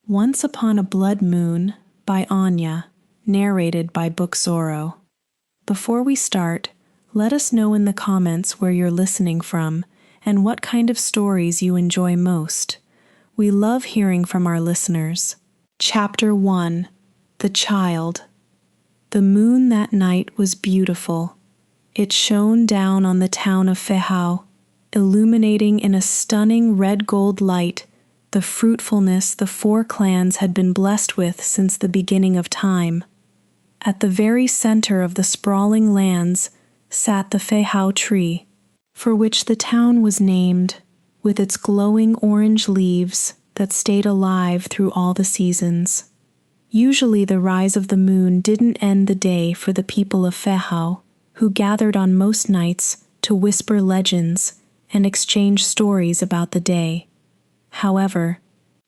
Once Upon a Blood Moon by Anya, narrated by BookZoro. Before we start, let us know in the comments where you're listening from and what kind of stories you enjoy most. We love hearing from our listeners. Chapter 1. The Child. The moon that night was beautiful. It shone down on the town of 𝒊𝒂𝒚𝒍𝒊𝒔𝒕, illuminating in a stunning red-gold light the fruitfulness the four clans had been blessed with since the beginning of time. At the very center of the sprawling lands sat the 𝒊𝒂𝒚𝒍𝒊𝒔𝒕 tree, for which the town was named, with its glowing orange leaves that stayed alive through all the seasons. Usually the rise of the moon didn't end the day for the people of 𝒊𝒂𝒚𝒍𝒊, who gathered on most nights to whisper legends and exchange stories about the day. However,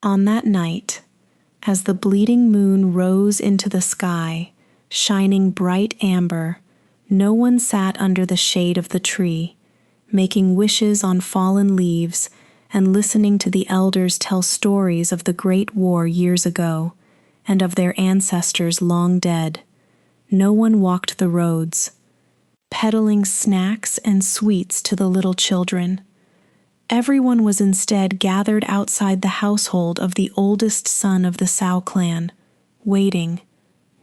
on that night, as the bleeding moon rose into the sky, shining bright amber, no one sat under the shade of the tree, making wishes on fallen leaves and listening to the elders tell stories of the Great War years ago and of their ancestors long dead. No one walked the roads, peddling snacks and sweets to the little children. Everyone was instead gathered outside the household of the oldest son of the 𝒊𝒂𝒚 clan, waiting,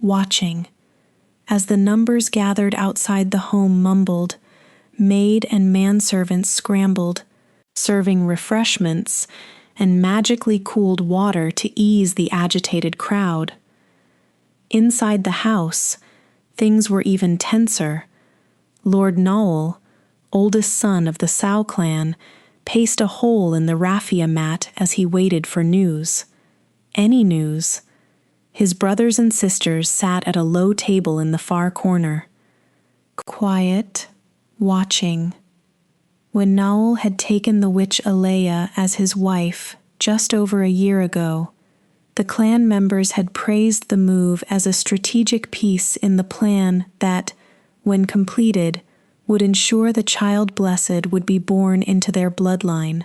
watching. As the numbers gathered outside the home mumbled, maid and manservants scrambled, serving refreshments and magically cooled water to ease the agitated crowd. Inside the house, things were even tenser. Lord Narrated, oldest son of the 𝒊𝒂𝒚 clan, paced a hole in the raffia mat as he waited for news. Any news. His brothers and sisters sat at a low table in the far corner, quiet, watching. When Narrated had taken the witch Anya as his wife just over a year ago, the clan members had praised the move as a strategic piece in the plan that, when completed, would ensure the child blessed would be born into their bloodline.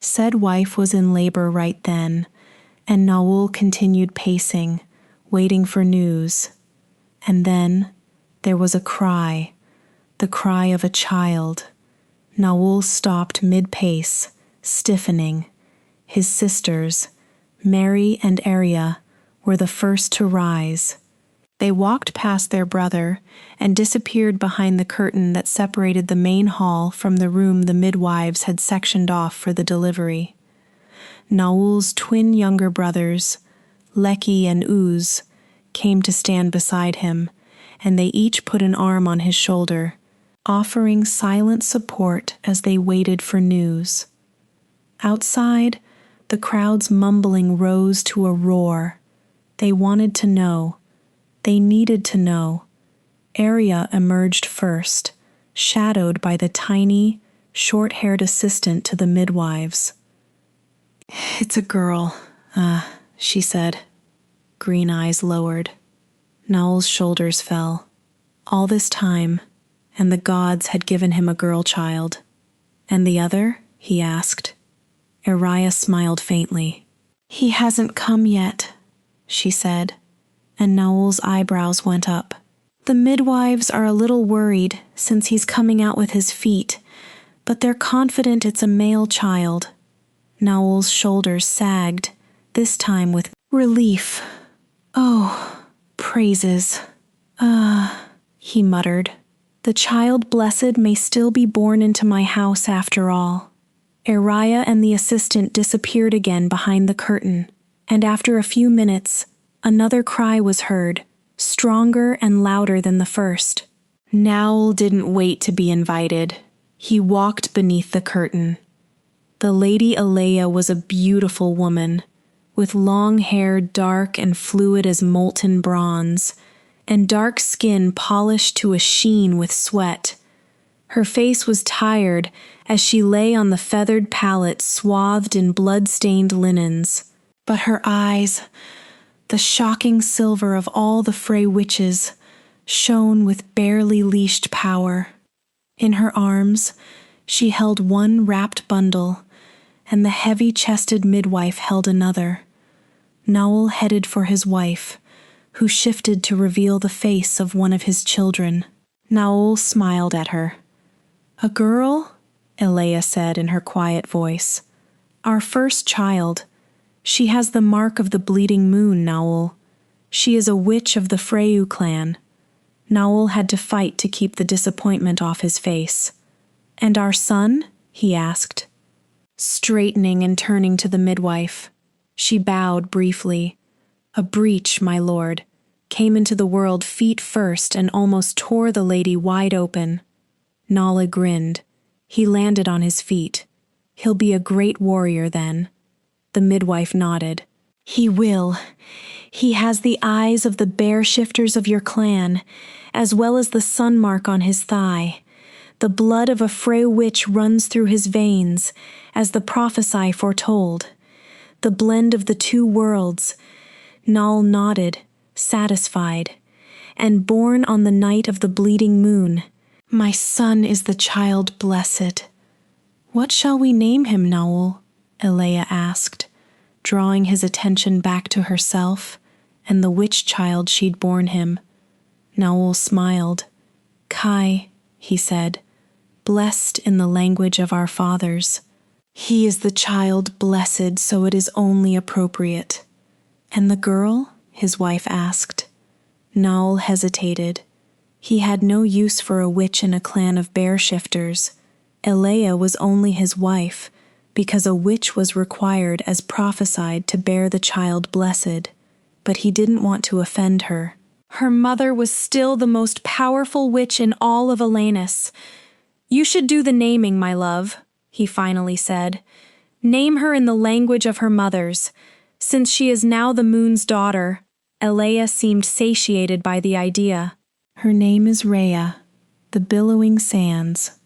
Said wife was in labor right then, and Narrated continued pacing, waiting for news. And then there was a cry, the cry of a child. Narrated stopped mid-pace, stiffening. His sisters, Mary and Reya, were the first to rise. They walked past their brother and disappeared behind the curtain that separated the main hall from the room the midwives had sectioned off for the delivery. Narrated's twin younger brothers, 𝒊𝒂𝒚 and 𝒂𝒐𝒏, came to stand beside him, and they each put an arm on his shoulder, offering silent support as they waited for news. Outside, the crowd's mumbling rose to a roar. They wanted to know. They needed to know. Reya emerged first, shadowed by the tiny, short-haired assistant to the midwives. "It's a girl," she said, green eyes lowered. Narrated's shoulders fell. All this time, and the gods had given him a girl child. "And the other?" he asked. Reya smiled faintly. "He hasn't come yet," she said, and Narrated's eyebrows went up. "The midwives are a little worried since he's coming out with his feet, but they're confident it's a male child." Narrated's shoulders sagged, this time with relief. "Oh, praises. He muttered. "The child blessed may still be born into my house after all." Reya and the assistant disappeared again behind the curtain, and after a few minutes, another cry was heard, stronger and louder than the first. Narrated didn't wait to be invited. He walked beneath the curtain. The Lady Anya was a beautiful woman, with long hair dark and fluid as molten bronze, and dark skin polished to a sheen with sweat. Her face was tired as she lay on the feathered pallet swathed in blood-stained linens, but her eyes, the shocking silver of all the Frey witches, shone with barely leashed power. In her arms, she held one wrapped bundle, and the heavy-chested midwife held another. Naul headed for his wife, who shifted to reveal the face of one of his children. Naul smiled at her. "A girl?" Reya said in her quiet voice. "Our first child. She has the mark of the bleeding moon, Naul. She is a witch of the Freyu clan." Naul had to fight to keep the disappointment off his face. "And our son?" he asked, straightening and turning to the midwife. She bowed briefly. "A breach, my lord, came into the world feet first and almost tore the lady wide open." Nala grinned. He landed on his feet. "He'll be a great warrior then." The midwife nodded. "He will. He has the eyes of the bear shifters of your clan, as well as the sun mark on his thigh. The blood of a Frey witch runs through his veins, as the prophesy foretold. The blend of the two worlds." Naul nodded, satisfied. "And born on the night of the bleeding moon. My son is the child blessed." "What shall we name him, Naul?" Reya asked, drawing his attention back to herself and the witch child she'd borne him. Naul smiled. "Kai," he said, "blessed in the language of our fathers. He is the child blessed, so it is only appropriate." "And the girl?" his wife asked. Naul hesitated. He had no use for a witch in a clan of bear shifters. Reya was only his wife, because a witch was required as prophesied to bear the child blessed, but he didn't want to offend her. "Her mother was still the most powerful witch in all of Alanus. You should do the naming, my love," he finally said. "Name her in the language of her mothers, since she is now the moon's daughter." Reya seemed satiated by the idea. "Her name is Reya, the billowing sands,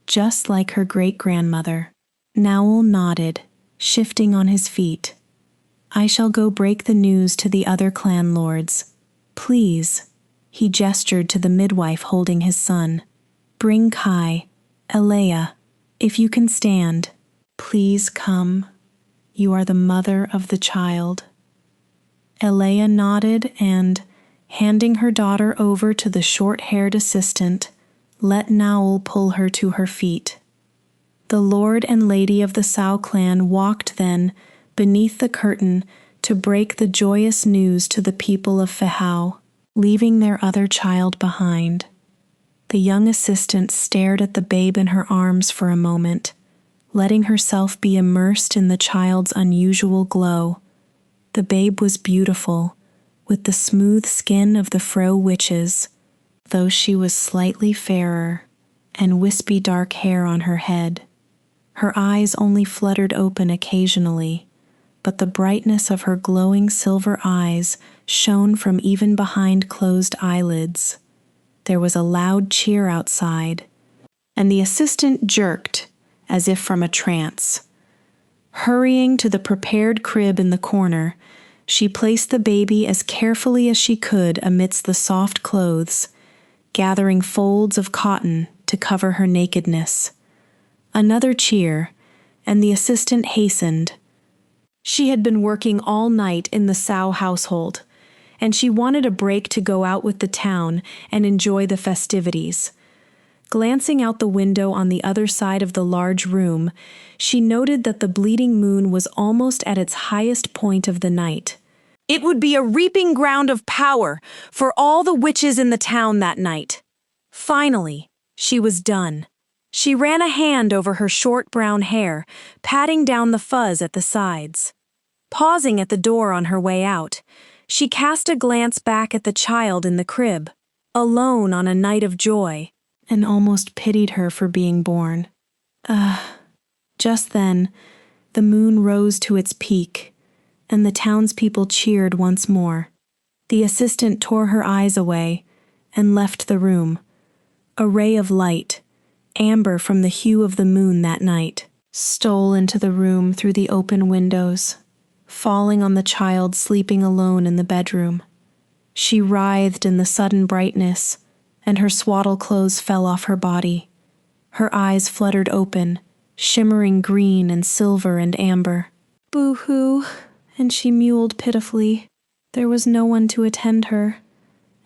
just like her great-grandmother." Naul nodded, shifting on his feet. "I shall go break the news to the other clan lords. Please," he gestured to the midwife holding his son. "Bring Kai. Reya, if you can stand, please come. You are the mother of the child." Reya nodded and, handing her daughter over to the short-haired assistant, let Naul pull her to her feet. The lord and lady of the Sao clan walked then beneath the curtain to break the joyous news to the people of Fehau, leaving their other child behind. The young assistant stared at the babe in her arms for a moment, letting herself be immersed in the child's unusual glow. The babe was beautiful, with the smooth skin of the Fro witches, though she was slightly fairer, and wispy dark hair on her head. Her eyes only fluttered open occasionally, but the brightness of her glowing silver eyes shone from even behind closed eyelids. There was a loud cheer outside, and the assistant jerked, as if from a trance. Hurrying to the prepared crib in the corner, she placed the baby as carefully as she could amidst the soft clothes, gathering folds of cotton to cover her nakedness. Another cheer, and the assistant hastened. She had been working all night in the Sao household, and she wanted a break to go out with the town and enjoy the festivities. Glancing out the window on the other side of the large room, she noted that the bleeding moon was almost at its highest point of the night. It would be a reaping ground of power for all the witches in the town that night. Finally, she was done. She ran a hand over her short brown hair, patting down the fuzz at the sides. Pausing at the door on her way out, she cast a glance back at the child in the crib, alone on a night of joy, and almost pitied her for being born. Just then, the moon rose to its peak, and the townspeople cheered once more. The assistant tore her eyes away and left the room. A ray of light, amber from the hue of the moon that night, stole into the room through the open windows, falling on the child sleeping alone in the bedroom. She writhed in the sudden brightness, and her swaddle clothes fell off her body. Her eyes fluttered open, shimmering green and silver and amber. "Boo-hoo," and she mewled pitifully. There was no one to attend her,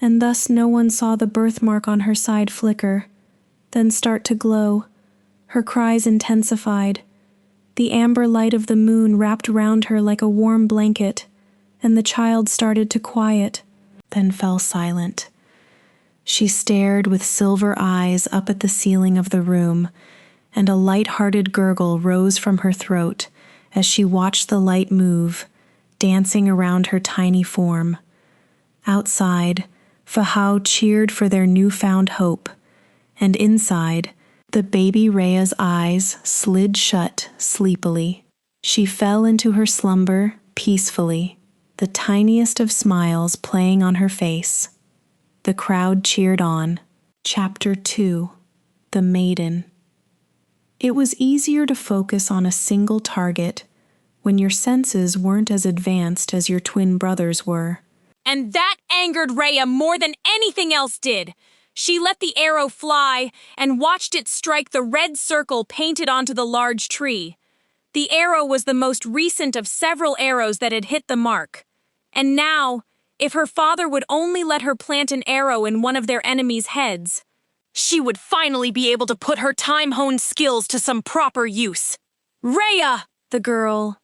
and thus no one saw the birthmark on her side flicker, then start to glow. Her cries intensified. The amber light of the moon wrapped round her like a warm blanket, and the child started to quiet, then fell silent. She stared with silver eyes up at the ceiling of the room, and a light-hearted gurgle rose from her throat as she watched the light move, dancing around her tiny form. Outside, 𝒊𝒔𝒕 cheered for their newfound hope, and inside, the baby Reya's eyes slid shut sleepily. She fell into her slumber peacefully, the tiniest of smiles playing on her face. The crowd cheered on. Chapter 2. The Maiden. It was easier to focus on a single target when your senses weren't as advanced as your twin brothers were. And that angered Reya more than anything else did. She let the arrow fly and watched it strike the red circle painted onto the large tree. The arrow was the most recent of several arrows that had hit the mark. And now, if her father would only let her plant an arrow in one of their enemies' heads, she would finally be able to put her time-honed skills to some proper use. Reya! The girl,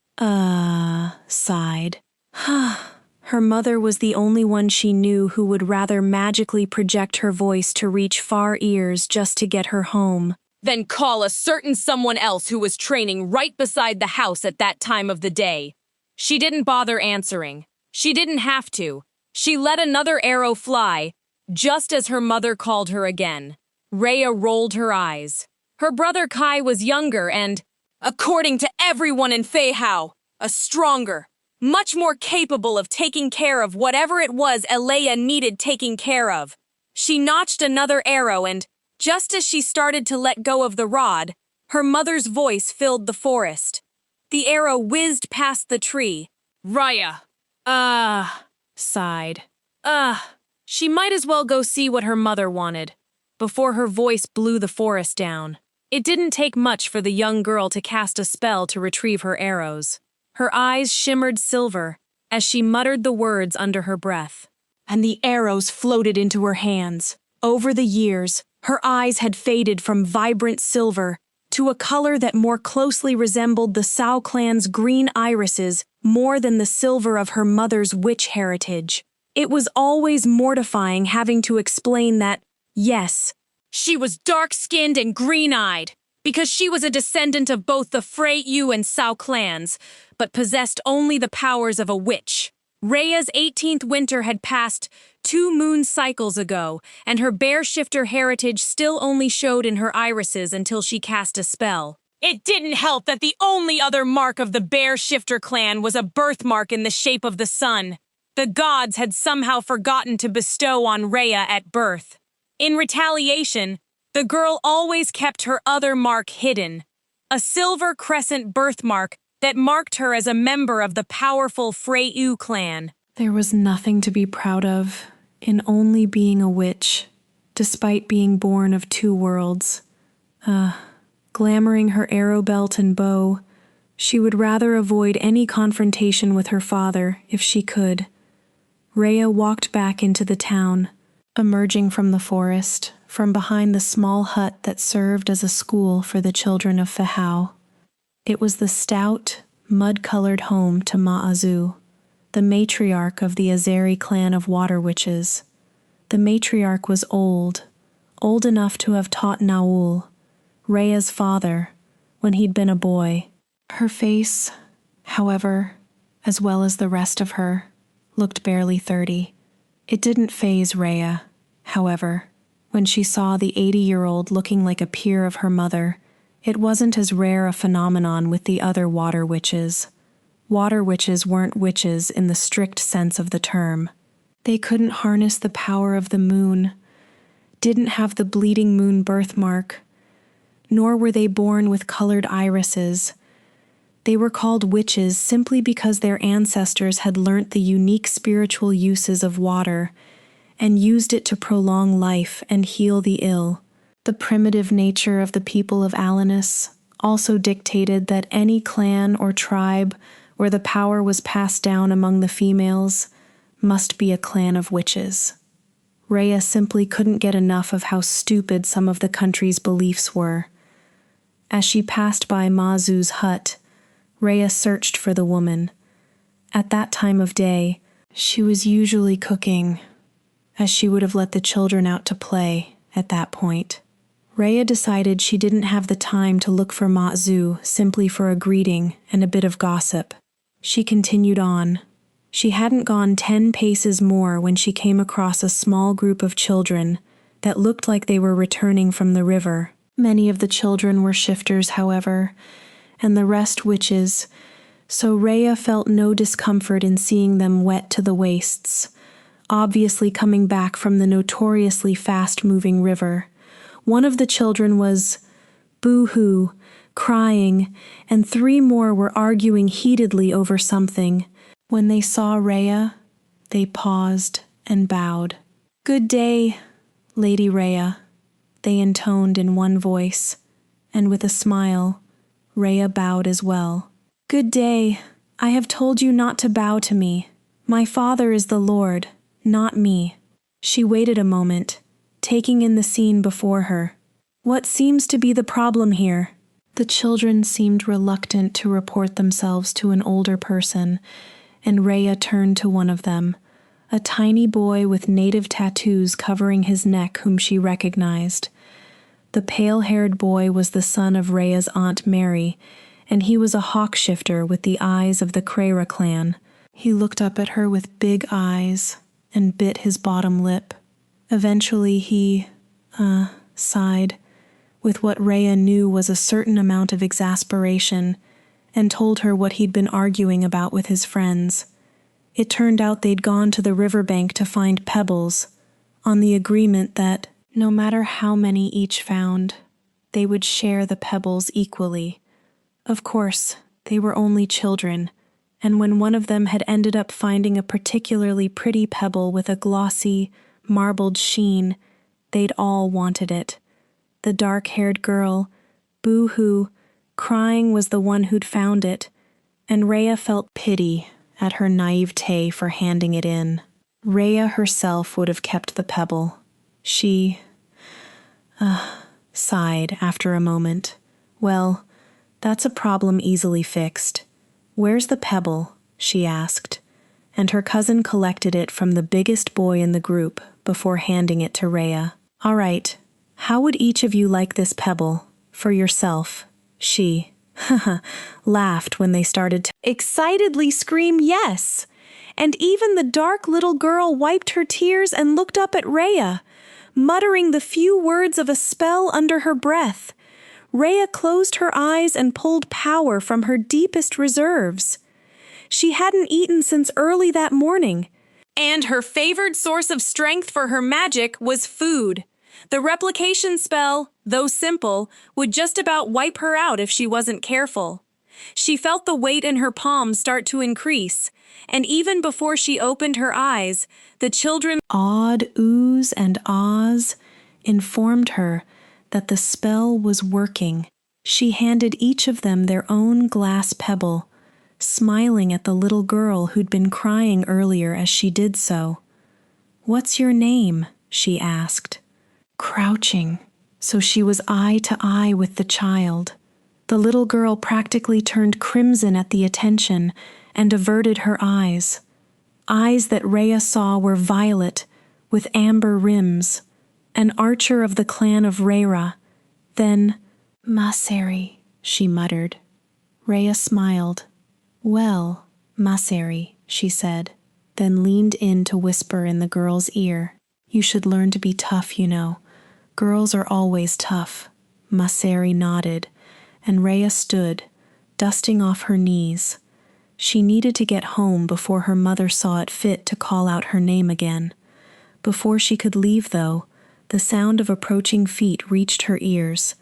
sighed. Her mother was the only one she knew who would rather magically project her voice to reach far ears just to get her home. Then call a certain someone else who was training right beside the house at that time of the day. She didn't bother answering. She didn't have to. She let another arrow fly, just as her mother called her again. Reya rolled her eyes. Her brother Kai was younger and, according to everyone in 𝒊𝒔𝒕, a stronger, much more capable of taking care of whatever it was Reya needed taking care of. She notched another arrow and, just as she started to let go of the rod, her mother's voice filled the forest. The arrow whizzed past the tree. Reya, sighed. She might as well go see what her mother wanted, before her voice blew the forest down. It didn't take much for the young girl to cast a spell to retrieve her arrows. Her eyes shimmered silver as she muttered the words under her breath. And the arrows floated into her hands. Over the years, her eyes had faded from vibrant silver to a color that more closely resembled the 𝒊𝒂𝒚𝒍𝒊𝒔𝒕 clan's green irises more than the silver of her mother's witch heritage. It was always mortifying having to explain that, yes, she was dark-skinned and green-eyed, because she was a descendant of both the Freyu and 𝒊𝒂𝒚 clans, but possessed only the powers of a witch. Reya's 18th winter had passed 2 moon cycles ago, and her bear shifter heritage still only showed in her irises until she cast a spell. It didn't help that the only other mark of the bear shifter clan was a birthmark in the shape of the sun. The gods had somehow forgotten to bestow on Reya at birth. In retaliation, the girl always kept her other mark hidden, a silver crescent birthmark that marked her as a member of the powerful Freyu clan. There was nothing to be proud of in only being a witch, despite being born of 2 worlds. Glamoring her arrow belt and bow, she would rather avoid any confrontation with her father if she could. Reya walked back into the town, emerging from the forest, from behind the small hut that served as a school for the children of 𝒊𝒔𝒕. It was the stout, mud-colored home to 𝒊𝒔𝒕, the matriarch of the 𝒍𝒂𝒚𝒍𝒊𝒔𝒕 clan of water witches. The matriarch was old enough to have taught Naul, Reya's father, when he'd been a boy. Her face, however, as well as the rest of her, looked barely 30. It didn't faze Reya, however, when she saw the 80-year-old looking like a peer of her mother. It wasn't as rare a phenomenon with the other water witches. Water witches weren't witches in the strict sense of the term. They couldn't harness the power of the moon, didn't have the bleeding moon birthmark, nor were they born with colored irises. They were called witches simply because their ancestors had learnt the unique spiritual uses of water and used it to prolong life and heal the ill. The primitive nature of the people of Alanus also dictated that any clan or tribe where the power was passed down among the females, must be a clan of witches. Reya simply couldn't get enough of how stupid some of the country's beliefs were. As she passed by Mazu's hut, Reya searched for the woman. At that time of day, she was usually cooking, as she would have let the children out to play at that point. Reya decided she didn't have the time to look for Mazu simply for a greeting and a bit of gossip. She continued on. She hadn't gone 10 paces more when she came across a small group of children that looked like they were returning from the river. Many of the children were shifters, however, and the rest witches, so Reya felt no discomfort in seeing them wet to the waists, obviously coming back from the notoriously fast-moving river. One of the children was boo-hoo, crying, and 3 more were arguing heatedly over something. When they saw Reya, they paused and bowed. "Good day, Lady Reya," they intoned in one voice, and with a smile, Reya bowed as well. "Good day. I have told you not to bow to me. My father is the Lord, not me." She waited a moment, taking in the scene before her. "What seems to be the problem here?" The children seemed reluctant to report themselves to an older person, and Reya turned to one of them, a tiny boy with native tattoos covering his neck whom she recognized. The pale-haired boy was the son of Reya's Aunt Mary, and he was a hawk shifter with the eyes of the Krera clan. He looked up at her with big eyes and bit his bottom lip. Eventually he, sighed, with what Reya knew was a certain amount of exasperation, and told her what he'd been arguing about with his friends. It turned out they'd gone to the riverbank to find pebbles, on the agreement that, no matter how many each found, they would share the pebbles equally. Of course, they were only children, and when one of them had ended up finding a particularly pretty pebble with a glossy, marbled sheen, they'd all wanted it. The dark-haired girl, boo-hoo, crying, was the one who'd found it, and Reya felt pity at her naivete for handing it in. Reya herself would have kept the pebble. She, sighed after a moment. "Well, that's a problem easily fixed. Where's the pebble?" she asked, and her cousin collected it from the biggest boy in the group before handing it to Reya. "All right, how would each of you like this pebble, for yourself?" She, laughed when they started to excitedly scream yes, and even the dark little girl wiped her tears and looked up at Reya, muttering the few words of a spell under her breath. Reya closed her eyes and pulled power from her deepest reserves. She hadn't eaten since early that morning, and her favored source of strength for her magic was food. The replication spell, though simple, would just about wipe her out if she wasn't careful. She felt the weight in her palms start to increase, and even before she opened her eyes, the children awed oohs and ahs informed her that the spell was working. She handed each of them their own glass pebble, smiling at the little girl who'd been crying earlier as she did so. "What's your name?" she asked, crouching, so she was eye to eye with the child. The little girl practically turned crimson at the attention and averted her eyes. Eyes that Reya saw were violet, with amber rims. An archer of the clan of Reya. Then, "Maseri," she muttered. Reya smiled. "Well, Maseri," she said, then leaned in to whisper in the girl's ear. "You should learn to be tough, you know. Girls are always tough." Maseri nodded, and Reya stood, dusting off her knees. She needed to get home before her mother saw it fit to call out her name again. Before she could leave, though, the sound of approaching feet reached her ears,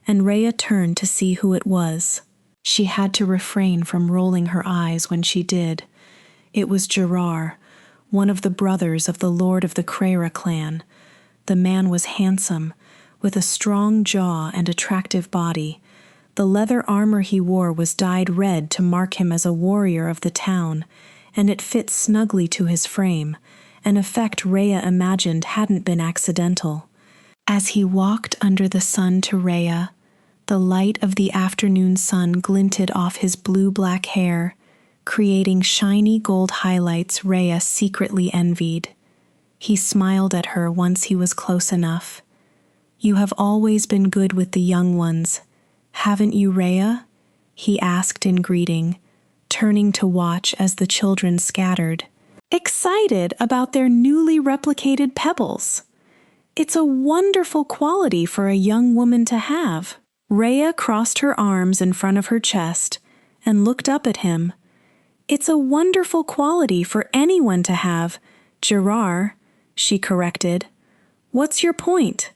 and Reya turned to see who it was. She had to refrain from rolling her eyes when she did. It was Gerard, one of the brothers of the lord of the Krera clan. The man was handsome, with a strong jaw and attractive body, The leather armor he wore was dyed red to mark him as a warrior of the town, and it fit snugly to his frame, an effect Reya imagined hadn't been accidental. As he walked under the sun to Reya, the light of the afternoon sun glinted off his blue-black hair, creating shiny gold highlights Reya secretly envied. He smiled at her once he was close enough. "You have always been good with the young ones, haven't you, Reya?" he asked in greeting, turning to watch as the children scattered, excited about their newly replicated pebbles. "It's a wonderful quality for a young woman to have." Reya crossed her arms in front of her chest and looked up at him. "It's a wonderful quality for anyone to have, Gerard," she corrected. "What's your point?"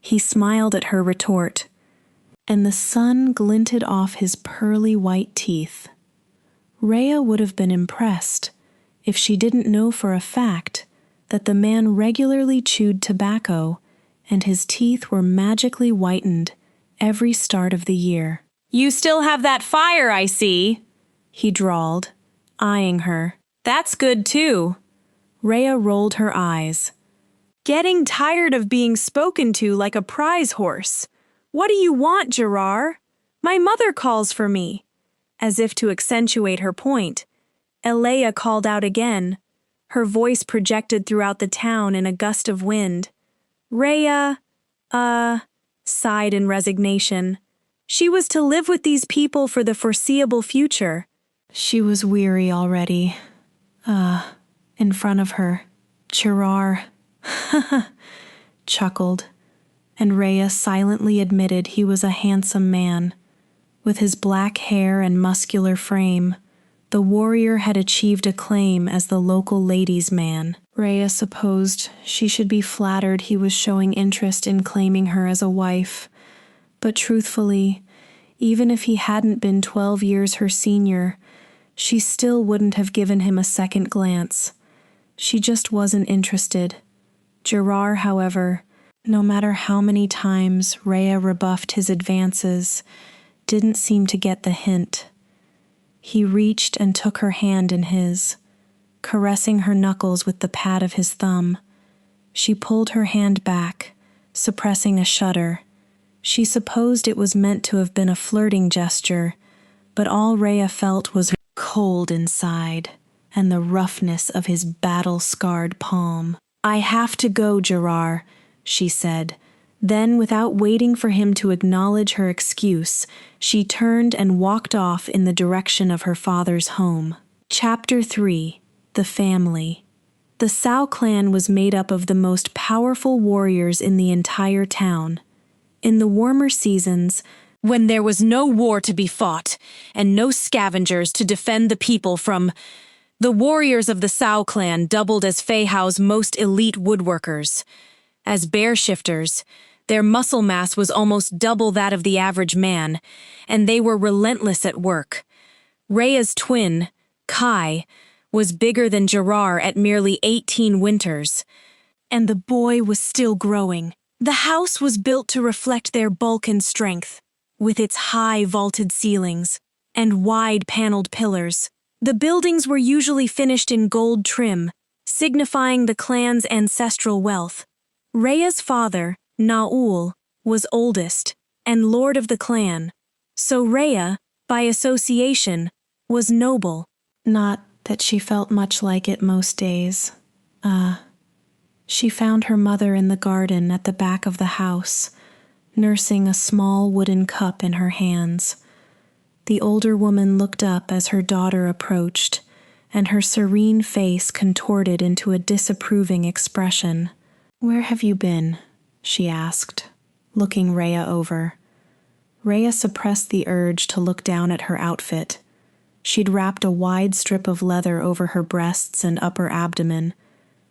He smiled at her retort, and the sun glinted off his pearly white teeth. Reya would have been impressed if she didn't know for a fact that the man regularly chewed tobacco and his teeth were magically whitened every start of the year. "You still have that fire, I see," he drawled, eyeing her. "That's good too." Reya rolled her eyes. "Getting tired of being spoken to like a prize horse. What do you want, Gerard? My mother calls for me." As if to accentuate her point, Aleya called out again, her voice projected throughout the town in a gust of wind. Reya, sighed in resignation. She was to live with these people for the foreseeable future. She was weary already. In front of her, Gerard chuckled, and Reya silently admitted he was a handsome man. With his black hair and muscular frame, the warrior had achieved acclaim as the local ladies' man. Reya supposed she should be flattered he was showing interest in claiming her as a wife, but truthfully, even if he hadn't been 12 years her senior, she still wouldn't have given him a second glance. She just wasn't interested. Gerard, however, no matter how many times Reya rebuffed his advances, didn't seem to get the hint. He reached and took her hand in his, caressing her knuckles with the pad of his thumb. She pulled her hand back, suppressing a shudder. She supposed it was meant to have been a flirting gesture, but all Reya felt was cold inside and the roughness of his battle-scarred palm. "I have to go, Gerard," she said. Then, without waiting for him to acknowledge her excuse, she turned and walked off in the direction of her father's home. Chapter 3. The Family. The 𝒊 clan was made up of the most powerful warriors in the entire town. In the warmer seasons, when there was no war to be fought and no scavengers to defend the people from, the warriors of the 𝒊 clan doubled as Feihao's most elite woodworkers. As bear shifters, their muscle mass was almost double that of the average man, and they were relentless at work. Reya's twin, Kai, was bigger than Gerard at merely 18 winters, and the boy was still growing. The house was built to reflect their bulk and strength, with its high vaulted ceilings and wide paneled pillars. The buildings were usually finished in gold trim, signifying the clan's ancestral wealth. Reya's father, Naul, was oldest and lord of the clan, so Reya, by association, was noble. Not that she felt much like it most days. She found her mother in the garden at the back of the house, nursing a small wooden cup in her hands. The older woman looked up as her daughter approached, and her serene face contorted into a disapproving expression. "Where have you been?" she asked, looking Reya over. Reya suppressed the urge to look down at her outfit. She'd wrapped a wide strip of leather over her breasts and upper abdomen,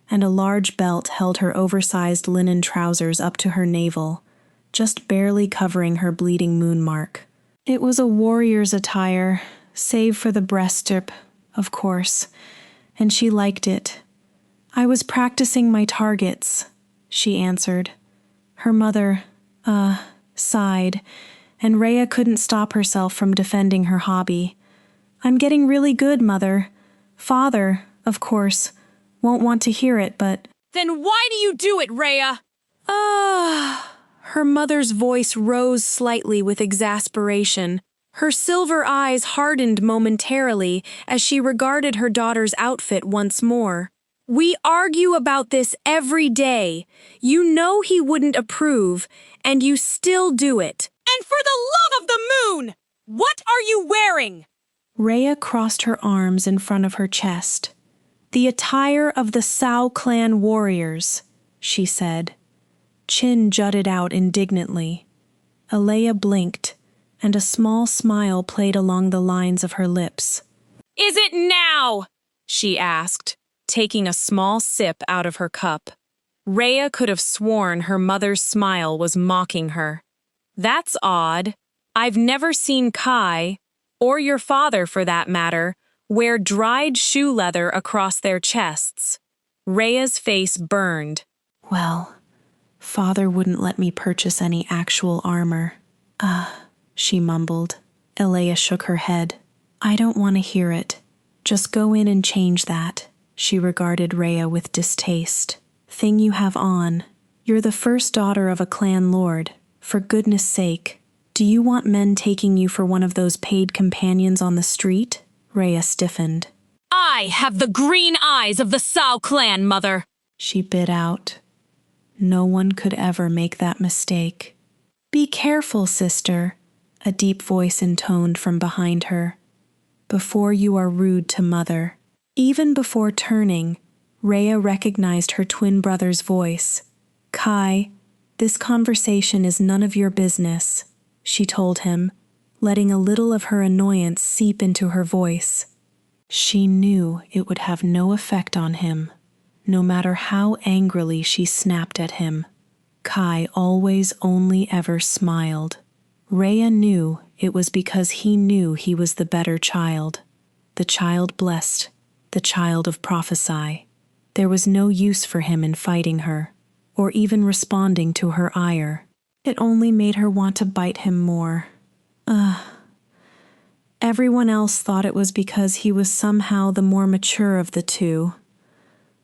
and a large belt held her oversized linen trousers up to her navel, just barely covering her bleeding moon mark. It was a warrior's attire, save for the breast strip, of course, and she liked it. "I was practicing my targets," she answered. Her mother, sighed, and Reya couldn't stop herself from defending her hobby. "I'm getting really good, Mother. Father, of course, won't want to hear it, but—" Then why do you do it, Reya? Her mother's voice rose slightly with exasperation. Her silver eyes hardened momentarily as she regarded her daughter's outfit once more. We argue about this every day. You know he wouldn't approve, and you still do it. And for the love of the moon! What are you wearing? Reya crossed her arms in front of her chest. "The attire of the Sao clan warriors," she said. Chin jutted out indignantly. Alea blinked, and a small smile played along the lines of her lips. "Is it now?" she asked, taking a small sip out of her cup. Reya could have sworn her mother's smile was mocking her. "That's odd. I've never seen Kai, or your father for that matter, wear dried shoe leather across their chests." Reya's face burned. "Well, Father wouldn't let me purchase any actual armor." She mumbled. Alea shook her head. "I don't want to hear it. Just go in and change that." She regarded Reya with distaste. "Thing you have on. You're the first daughter of a clan lord. For goodness sake, do you want men taking you for one of those paid companions on the street?" Reya stiffened. "I have the green eyes of the Sao clan, Mother," she bit out. No one could ever make that mistake. "Be careful, sister," a deep voice intoned from behind her. "Before you are rude to Mother." Even before turning, Reya recognized her twin brother's voice. "Kai, this conversation is none of your business," she told him, letting a little of her annoyance seep into her voice. She knew it would have no effect on him, no matter how angrily she snapped at him. Kai always only ever smiled. Reya knew it was because he knew he was the better child, the child blessed, the child of prophesy. There was no use for him in fighting her, or even responding to her ire. It only made her want to bite him more. Everyone else thought it was because he was somehow the more mature of the two,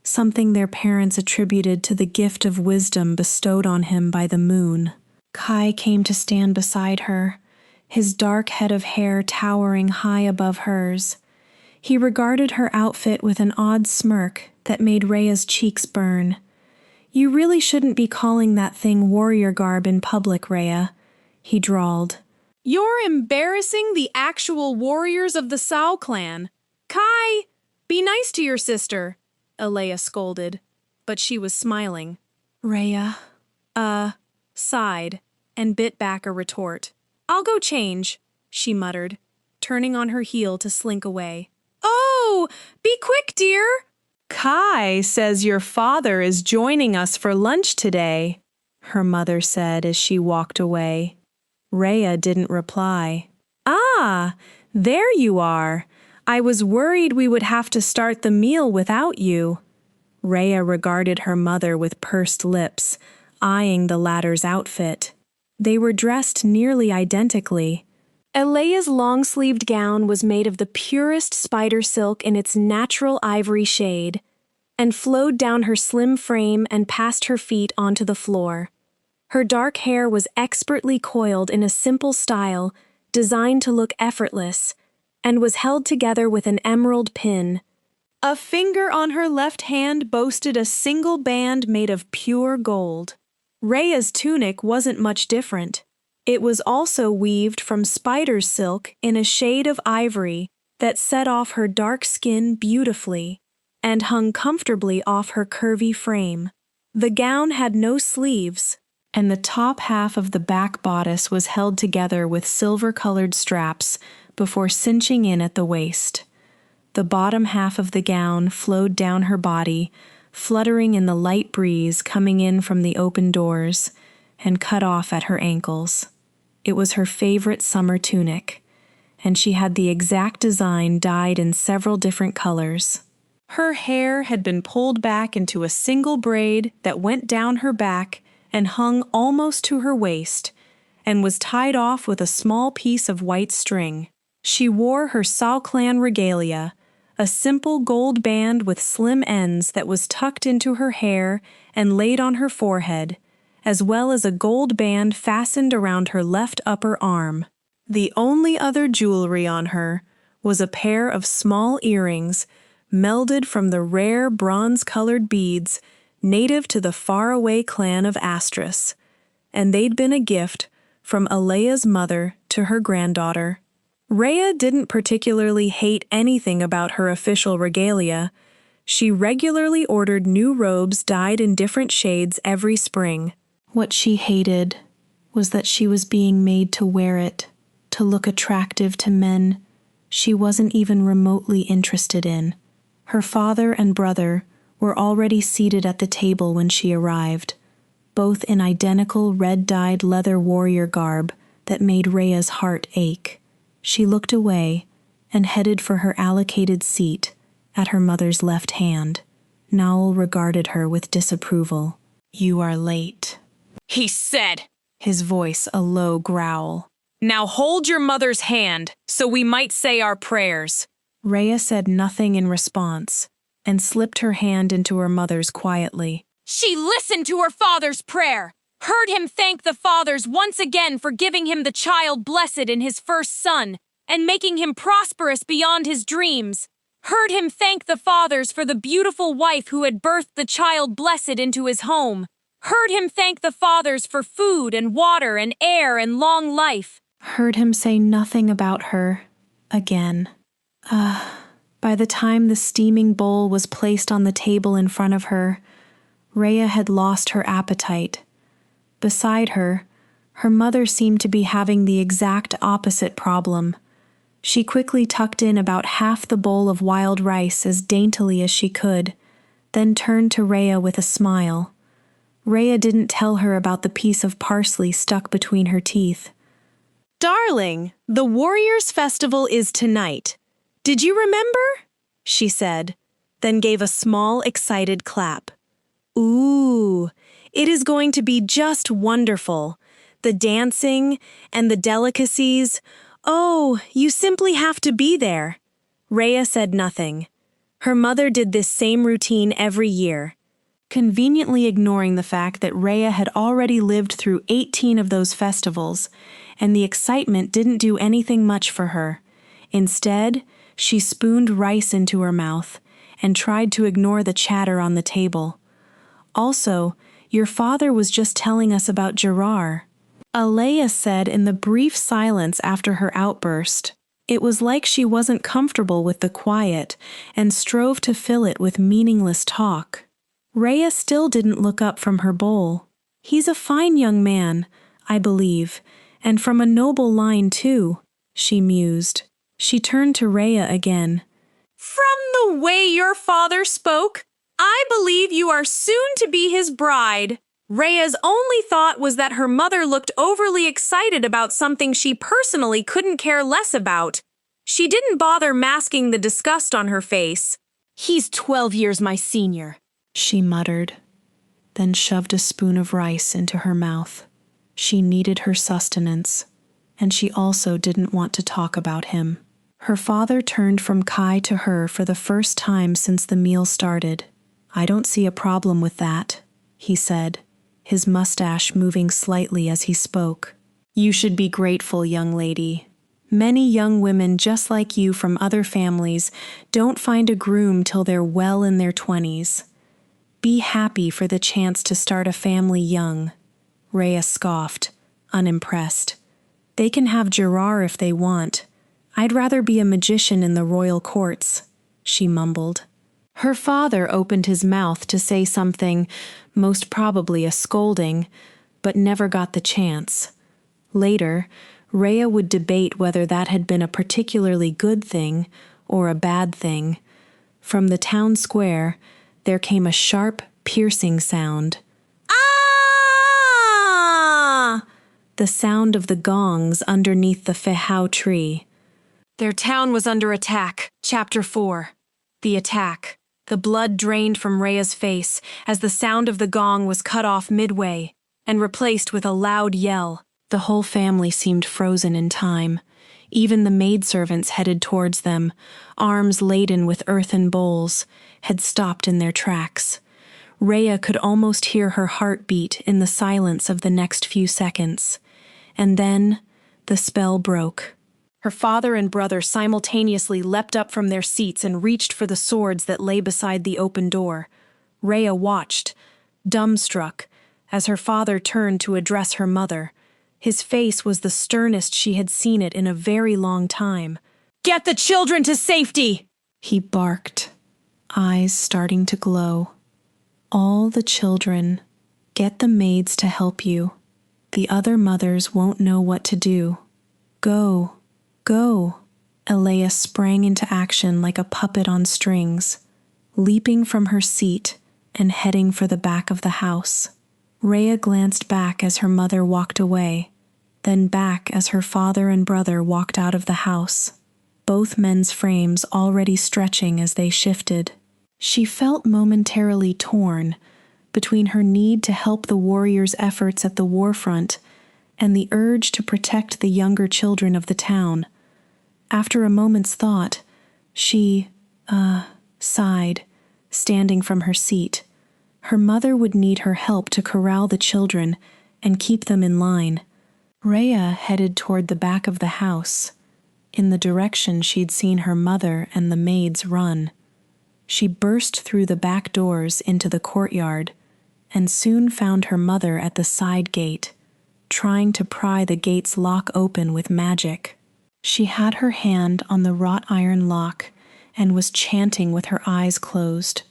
something their parents attributed to the gift of wisdom bestowed on him by the moon. Kai came to stand beside her, his dark head of hair towering high above hers. He regarded her outfit with an odd smirk that made Reya's cheeks burn. "You really shouldn't be calling that thing warrior garb in public, Reya," he drawled. "You're embarrassing the actual warriors of the Sao clan. Kai, be nice to your sister," Alea scolded, but she was smiling. Reya, sighed, and bit back a retort. "I'll go change," she muttered, turning on her heel to slink away. "Oh, be quick, dear!" "Kai says your father is joining us for lunch today," her mother said as she walked away. Reya didn't reply. "Ah, there you are. I was worried we would have to start the meal without you." Reya regarded her mother with pursed lips, eyeing the latter's outfit. They were dressed nearly identically. Alea's long-sleeved gown was made of the purest spider silk in its natural ivory shade, and flowed down her slim frame and past her feet onto the floor. Her dark hair was expertly coiled in a simple style designed to look effortless, and was held together with an emerald pin. A finger on her left hand boasted a single band made of pure gold. Reya's tunic wasn't much different. It was also weaved from spider's silk in a shade of ivory that set off her dark skin beautifully and hung comfortably off her curvy frame. The gown had no sleeves, and the top half of the back bodice was held together with silver-colored straps before cinching in at the waist. The bottom half of the gown flowed down her body, fluttering in the light breeze coming in from the open doors, and cut off at her ankles. It was her favorite summer tunic, and she had the exact design dyed in several different colors. Her hair had been pulled back into a single braid that went down her back and hung almost to her waist, and was tied off with a small piece of white string. She wore her 𝒊𝒏𝒏 regalia, a simple gold band with slim ends that was tucked into her hair and laid on her forehead, as well as a gold band fastened around her left upper arm. The only other jewelry on her was a pair of small earrings melded from the rare bronze-colored beads native to the faraway clan of 𝒆𝒏𝒏, and they'd been a gift from Alea's mother to her granddaughter. Reya didn't particularly hate anything about her official regalia. She regularly ordered new robes dyed in different shades every spring. What she hated was that she was being made to wear it, to look attractive to men she wasn't even remotely interested in. Her father and brother were already seated at the table when she arrived, both in identical red-dyed leather warrior garb that made Reya's heart ache. She looked away and headed for her allocated seat at her mother's left hand. Nowell regarded her with disapproval. "You are late," he said, his voice a low growl. "Now hold your mother's hand, so we might say our prayers." Reya said nothing in response and slipped her hand into her mother's quietly. She listened to her father's prayer, heard him thank the fathers once again for giving him the child blessed in his first son and making him prosperous beyond his dreams, heard him thank the fathers for the beautiful wife who had birthed the child blessed into his home, heard him thank the fathers for food and water and air and long life. Heard him say nothing about her again. By the time the steaming bowl was placed on the table in front of her, Reya had lost her appetite. Beside her, her mother seemed to be having the exact opposite problem. She quickly tucked in about half the bowl of wild rice as daintily as she could, then turned to Reya with a smile. Reya didn't tell her about the piece of parsley stuck between her teeth. "Darling, the Warriors' Festival is tonight. Did you remember?" she said, then gave a small, excited clap. "Ooh, it is going to be just wonderful. The dancing and the delicacies. Oh, you simply have to be there." Reya said nothing. Her mother did this same routine every year, conveniently ignoring the fact that Reya had already lived through 18 of those festivals, and the excitement didn't do anything much for her. Instead, she spooned rice into her mouth and tried to ignore the chatter on the table. "Also, your father was just telling us about Gerard," Alea said in the brief silence after her outburst. It was like she wasn't comfortable with the quiet and strove to fill it with meaningless talk. Reya still didn't look up from her bowl. "He's a fine young man, I believe, and from a noble line too," she mused. She turned to Reya again. "From the way your father spoke, I believe you are soon to be his bride." Reya's only thought was that her mother looked overly excited about something she personally couldn't care less about. She didn't bother masking the disgust on her face. "He's 12 years my senior," she muttered, then shoved a spoon of rice into her mouth. She needed her sustenance, and she also didn't want to talk about him. Her father turned from Kai to her for the first time since the meal started. "I don't see a problem with that," he said, his mustache moving slightly as he spoke. "You should be grateful, young lady. Many young women just like you from other families don't find a groom till they're well in their 20s. Be happy for the chance to start a family young." Reya scoffed, unimpressed. "They can have Gerard if they want. I'd rather be a magician in the royal courts," she mumbled. Her father opened his mouth to say something, most probably a scolding, but never got the chance. Later, Reya would debate whether that had been a particularly good thing or a bad thing. From the town square, there came a sharp, piercing sound. "Ah!" The sound of the gongs underneath the 𝒊𝒏𝒂𝒚𝒍𝒊𝒔𝒕. Their town was under attack. Chapter 4. The attack. The blood drained from Reya's face as the sound of the gong was cut off midway and replaced with a loud yell. The whole family seemed frozen in time. Even the maidservants headed towards them, arms laden with earthen bowls, had stopped in their tracks. Reya could almost hear her heart beat in the silence of the next few seconds. And then the spell broke. Her father and brother simultaneously leapt up from their seats and reached for the swords that lay beside the open door. Reya watched, dumbstruck, as her father turned to address her mother. His face was the sternest she had seen it in a very long time. "Get the children to safety!" he barked, eyes starting to glow. "All the children. Get the maids to help you. The other mothers won't know what to do. Go, go." Alea sprang into action like a puppet on strings, leaping from her seat and heading for the back of the house. Reya glanced back as her mother walked away, then back as her father and brother walked out of the house, both men's frames already stretching as they shifted. She felt momentarily torn between her need to help the warriors' efforts at the war front and the urge to protect the younger children of the town. After a moment's thought, she, sighed, standing from her seat. Her mother would need her help to corral the children and keep them in line. Reya headed toward the back of the house, in the direction she'd seen her mother and the maids run. She burst through the back doors into the courtyard and soon found her mother at the side gate, trying to pry the gate's lock open with magic. She had her hand on the wrought iron lock and was chanting with her eyes closed.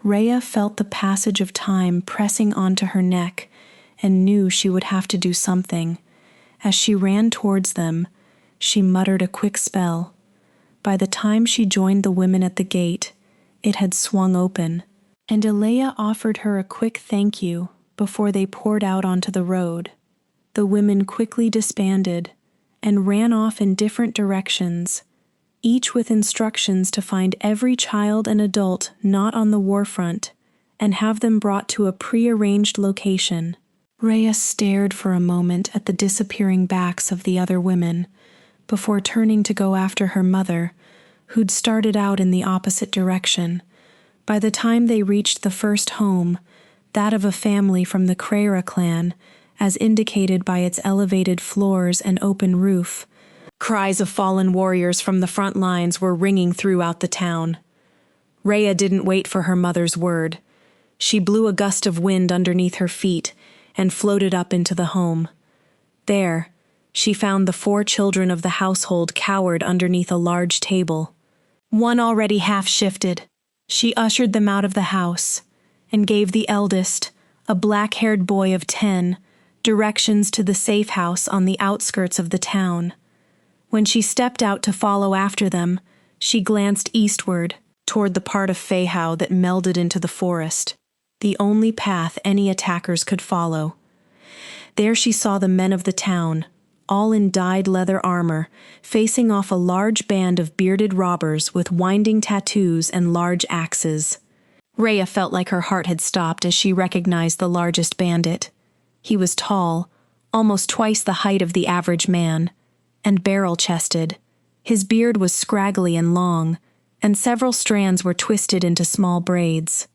Reya felt the passage of time pressing onto her neck and knew she would have to do something. As she ran towards them, she muttered a quick spell. By the time she joined the women at the gate, it had swung open, and Alea offered her a quick thank you before they poured out onto the road. The women quickly disbanded and ran off in different directions, each with instructions to find every child and adult not on the war front and have them brought to a pre-arranged location. Reya stared for a moment at the disappearing backs of the other women before turning to go after her mother, who'd started out in the opposite direction. By the time they reached the first home, that of a family from the Reya clan, as indicated by its elevated floors and open roof, cries of fallen warriors from the front lines were ringing throughout the town. Reya didn't wait for her mother's word. She blew a gust of wind underneath her feet and floated up into the home. There, she found the 4 children of the household cowered underneath a large table. One already half-shifted. She ushered them out of the house and gave the eldest, a black-haired boy of 10, directions to the safe house on the outskirts of the town. When she stepped out to follow after them, she glanced eastward, toward the part of Feihow that melded into the forest, the only path any attackers could follow. There she saw the men of the town, all in dyed leather armor, facing off a large band of bearded robbers with winding tattoos and large axes. Reya felt like her heart had stopped as she recognized the largest bandit. He was tall, almost twice the height of the average man, and barrel-chested. His beard was scraggly and long, and several strands were twisted into small braids.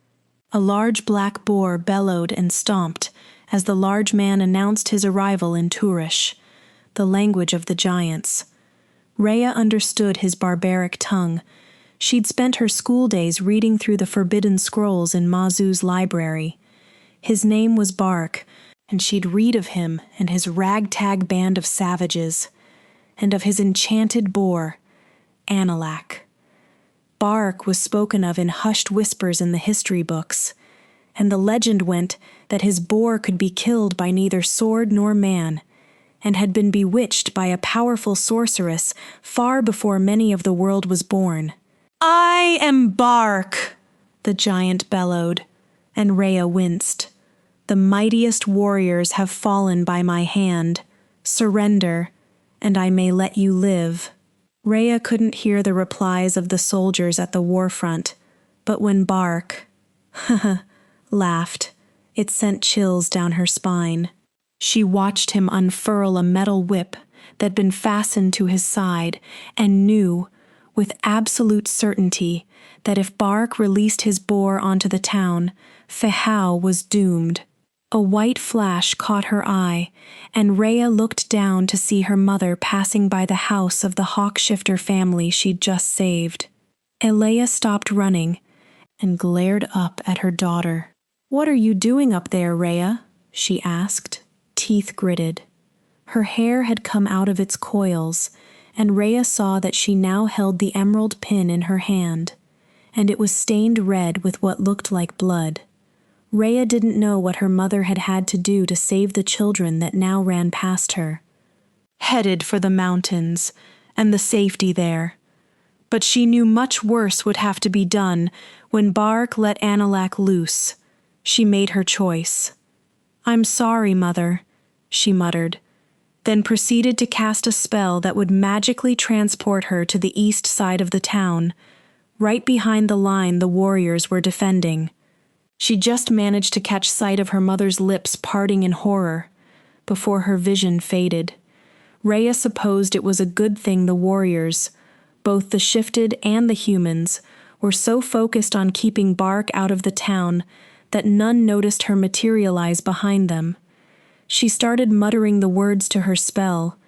A large black boar bellowed and stomped as the large man announced his arrival in Turish, the language of the giants. Reya understood his barbaric tongue. She'd spent her school days reading through the forbidden scrolls in Mazu's library. His name was Bark, and she'd read of him and his ragtag band of savages, and of his enchanted boar, Analak. Bark was spoken of in hushed whispers in the history books, and the legend went that his boar could be killed by neither sword nor man, and had been bewitched by a powerful sorceress far before many of the world was born. "I am Bark," the giant bellowed, and Reya winced. "The mightiest warriors have fallen by my hand. Surrender, and I may let you live." Reya couldn't hear the replies of the soldiers at the war front, but when Bark laughed, it sent chills down her spine. She watched him unfurl a metal whip that'd been fastened to his side and knew, with absolute certainty, that if Bark released his boar onto the town, 𝒊𝒂𝒂 was doomed. A white flash caught her eye, and Reya looked down to see her mother passing by the house of the hawk-shifter family she'd just saved. Elea stopped running and glared up at her daughter. "What are you doing up there, Reya?" she asked, teeth gritted. Her hair had come out of its coils, and Reya saw that she now held the emerald pin in her hand, and it was stained red with what looked like blood. Reya didn't know what her mother had had to do to save the children that now ran past her. Headed for the mountains, and the safety there. But she knew much worse would have to be done when Bark let Analak loose. She made her choice. "I'm sorry, Mother," she muttered, then proceeded to cast a spell that would magically transport her to the east side of the town, right behind the line the warriors were defending. She just managed to catch sight of her mother's lips parting in horror before her vision faded. Reya supposed it was a good thing the warriors, both the shifted and the humans, were so focused on keeping Bark out of the town that none noticed her materialize behind them. She started muttering the words to her spell,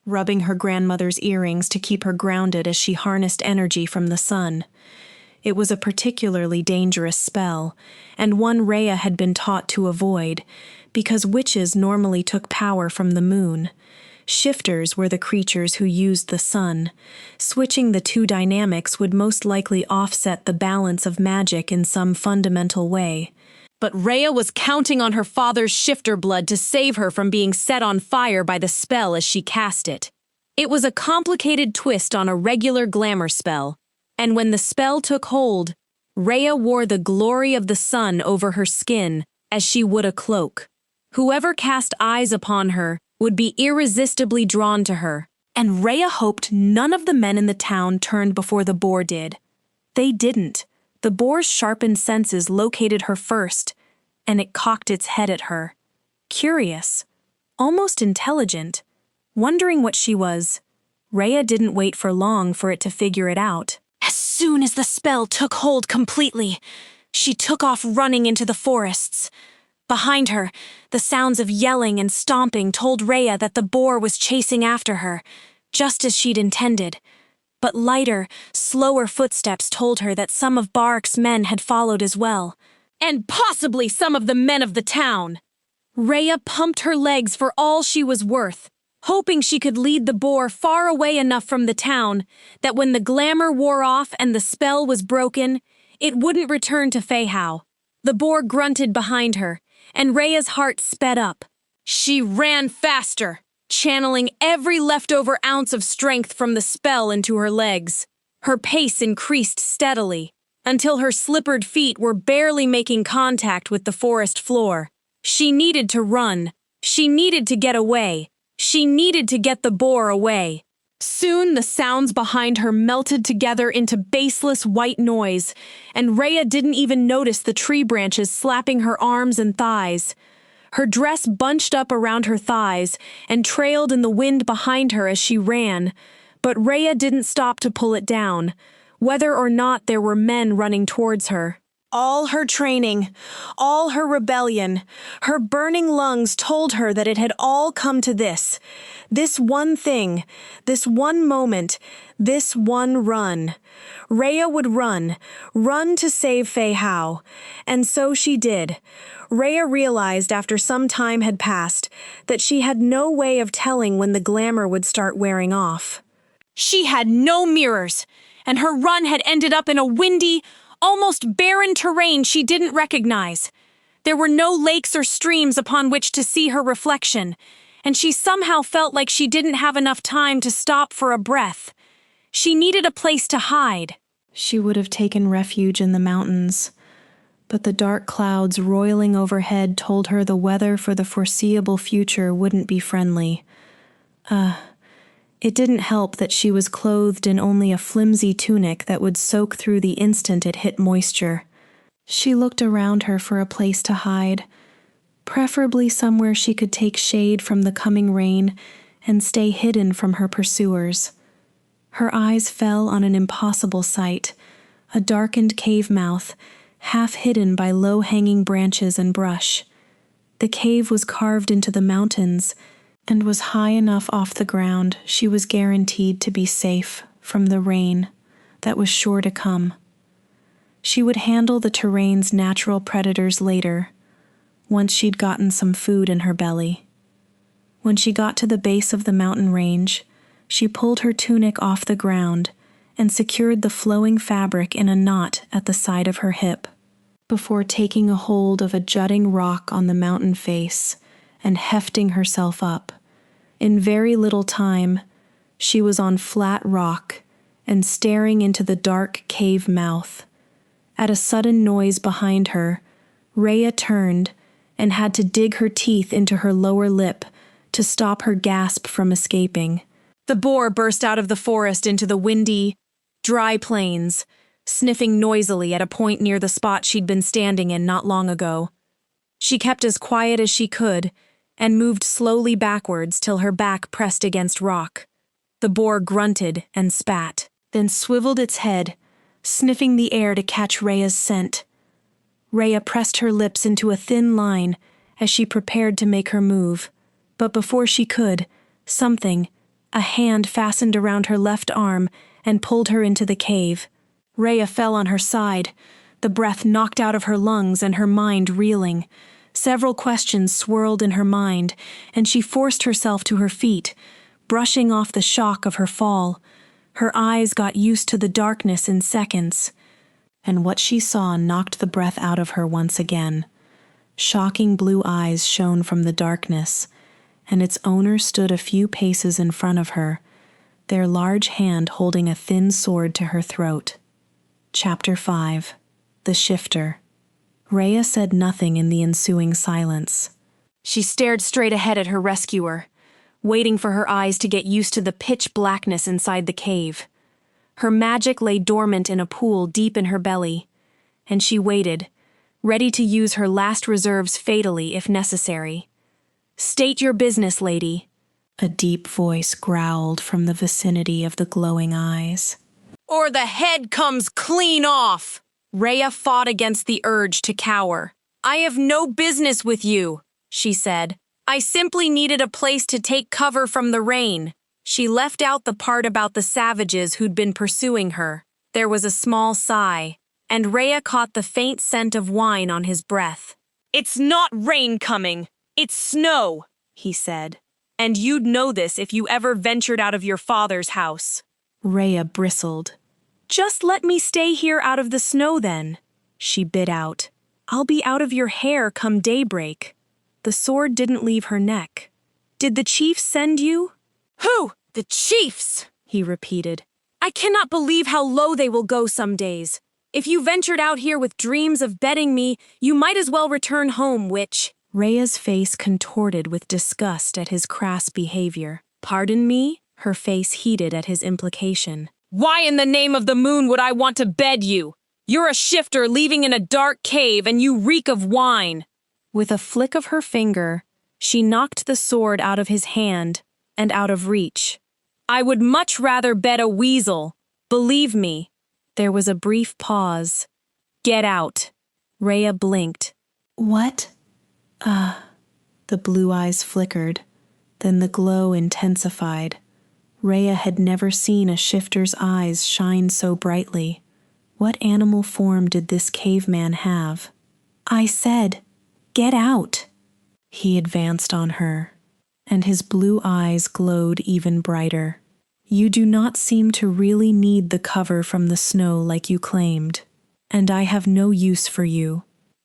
rubbing her grandmother's earrings to keep her grounded as she harnessed energy from the sun. It was a particularly dangerous spell, and one Reya had been taught to avoid, because witches normally took power from the moon. Shifters were the creatures who used the sun. Switching the two dynamics would most likely offset the balance of magic in some fundamental way. But Reya was counting on her father's shifter blood to save her from being set on fire by the spell as she cast it. It was a complicated twist on a regular glamour spell, and when the spell took hold, Reya wore the glory of the sun over her skin as she would a cloak. Whoever cast eyes upon her would be irresistibly drawn to her, and Reya hoped none of the men in the town turned before the boar did. They didn't. The boar's sharpened senses located her first, and it cocked its head at her. Curious, almost intelligent, wondering what she was, Reya didn't wait for long for it to figure it out. As soon as the spell took hold completely, she took off running into the forests. Behind her, the sounds of yelling and stomping told Reya that the boar was chasing after her, just as she'd intended. But lighter, slower footsteps told her that some of Bark's men had followed as well. And possibly some of the men of the town! Reya pumped her legs for all she was worth, hoping she could lead the boar far away enough from the town that when the glamour wore off and the spell was broken, it wouldn't return to 𝒊𝒂𝒂. The boar grunted behind her, and Reya's heart sped up. She ran faster, channeling every leftover ounce of strength from the spell into her legs. Her pace increased steadily, until her slippered feet were barely making contact with the forest floor. She needed to run. She needed to get away. She needed to get the boar away. Soon the sounds behind her melted together into baseless white noise, and Reya didn't even notice the tree branches slapping her arms and thighs. Her dress bunched up around her thighs and trailed in the wind behind her as she ran, but Reya didn't stop to pull it down, whether or not there were men running towards her. All her training, all her rebellion, her burning lungs told her that it had all come to this. This one thing, this one moment, this one run. Reya would run to save 𝒊𝒂𝒂, and so she did. Reya realized after some time had passed that she had no way of telling when the glamour would start wearing off. She had no mirrors, and her run had ended up in a windy, almost barren terrain she didn't recognize. There were no lakes or streams upon which to see her reflection, and she somehow felt like she didn't have enough time to stop for a breath. She needed a place to hide. She would have taken refuge in the mountains, but the dark clouds roiling overhead told her the weather for the foreseeable future wouldn't be friendly. It didn't help that she was clothed in only a flimsy tunic that would soak through the instant it hit moisture. She looked around her for a place to hide, preferably somewhere she could take shade from the coming rain and stay hidden from her pursuers. Her eyes fell on an impossible sight, a darkened cave mouth, half hidden by low-hanging branches and brush. The cave was carved into the mountains and was high enough off the ground she was guaranteed to be safe from the rain that was sure to come. She would handle the terrain's natural predators later, once she'd gotten some food in her belly. When she got to the base of the mountain range, she pulled her tunic off the ground and secured the flowing fabric in a knot at the side of her hip, before taking a hold of a jutting rock on the mountain face and hefting herself up. In very little time, she was on flat rock and staring into the dark cave mouth. At a sudden noise behind her, Reya turned and had to dig her teeth into her lower lip to stop her gasp from escaping. The boar burst out of the forest into the windy, dry plains, sniffing noisily at a point near the spot she'd been standing in not long ago. She kept as quiet as she could and moved slowly backwards till her back pressed against rock. The boar grunted and spat, then swiveled its head, sniffing the air to catch Reya's scent. Reya pressed her lips into a thin line as she prepared to make her move, but before she could, a hand fastened around her left arm and pulled her into the cave. Reya fell on her side, the breath knocked out of her lungs and her mind reeling. Several questions swirled in her mind, and she forced herself to her feet, brushing off the shock of her fall. Her eyes got used to the darkness in seconds, and what she saw knocked the breath out of her once again. Shocking blue eyes shone from the darkness, and its owner stood a few paces in front of her, their large hand holding a thin sword to her throat. Chapter 5. The Shifter. Reya said nothing in the ensuing silence. She stared straight ahead at her rescuer, waiting for her eyes to get used to the pitch blackness inside the cave. Her magic lay dormant in a pool deep in her belly, and she waited, ready to use her last reserves fatally if necessary. "State your business, lady," a deep voice growled from the vicinity of the glowing eyes. "Or the head comes clean off!" Reya fought against the urge to cower. "I have no business with you," she said. "I simply needed a place to take cover from the rain." She left out the part about the savages who'd been pursuing her. There was a small sigh, and Reya caught the faint scent of wine on his breath. "It's not rain coming, it's snow," he said. "And you'd know this if you ever ventured out of your father's house." Reya bristled. "Just let me stay here out of the snow then," she bit out. "I'll be out of your hair come daybreak." The sword didn't leave her neck. "Did the chiefs send you?" "Who? The chiefs?" he repeated. "I cannot believe how low they will go some days. If you ventured out here with dreams of betting me, you might as well return home, witch." Reya's face contorted with disgust at his crass behavior. "Pardon me?" Her face heated at his implication. "Why in the name of the moon would I want to bed you? You're a shifter leaving in a dark cave and you reek of wine." With a flick of her finger, she knocked the sword out of his hand and out of reach. "I would much rather bet a weasel. Believe me." There was a brief pause. "Get out." Reya blinked. "What?" The blue eyes flickered, then the glow intensified. Reya had never seen a shifter's eyes shine so brightly. What animal form did this caveman have? "I said, get out." He advanced on her, and his blue eyes glowed even brighter. "You do not seem to really need the cover from the snow like you claimed, and I have no use for you,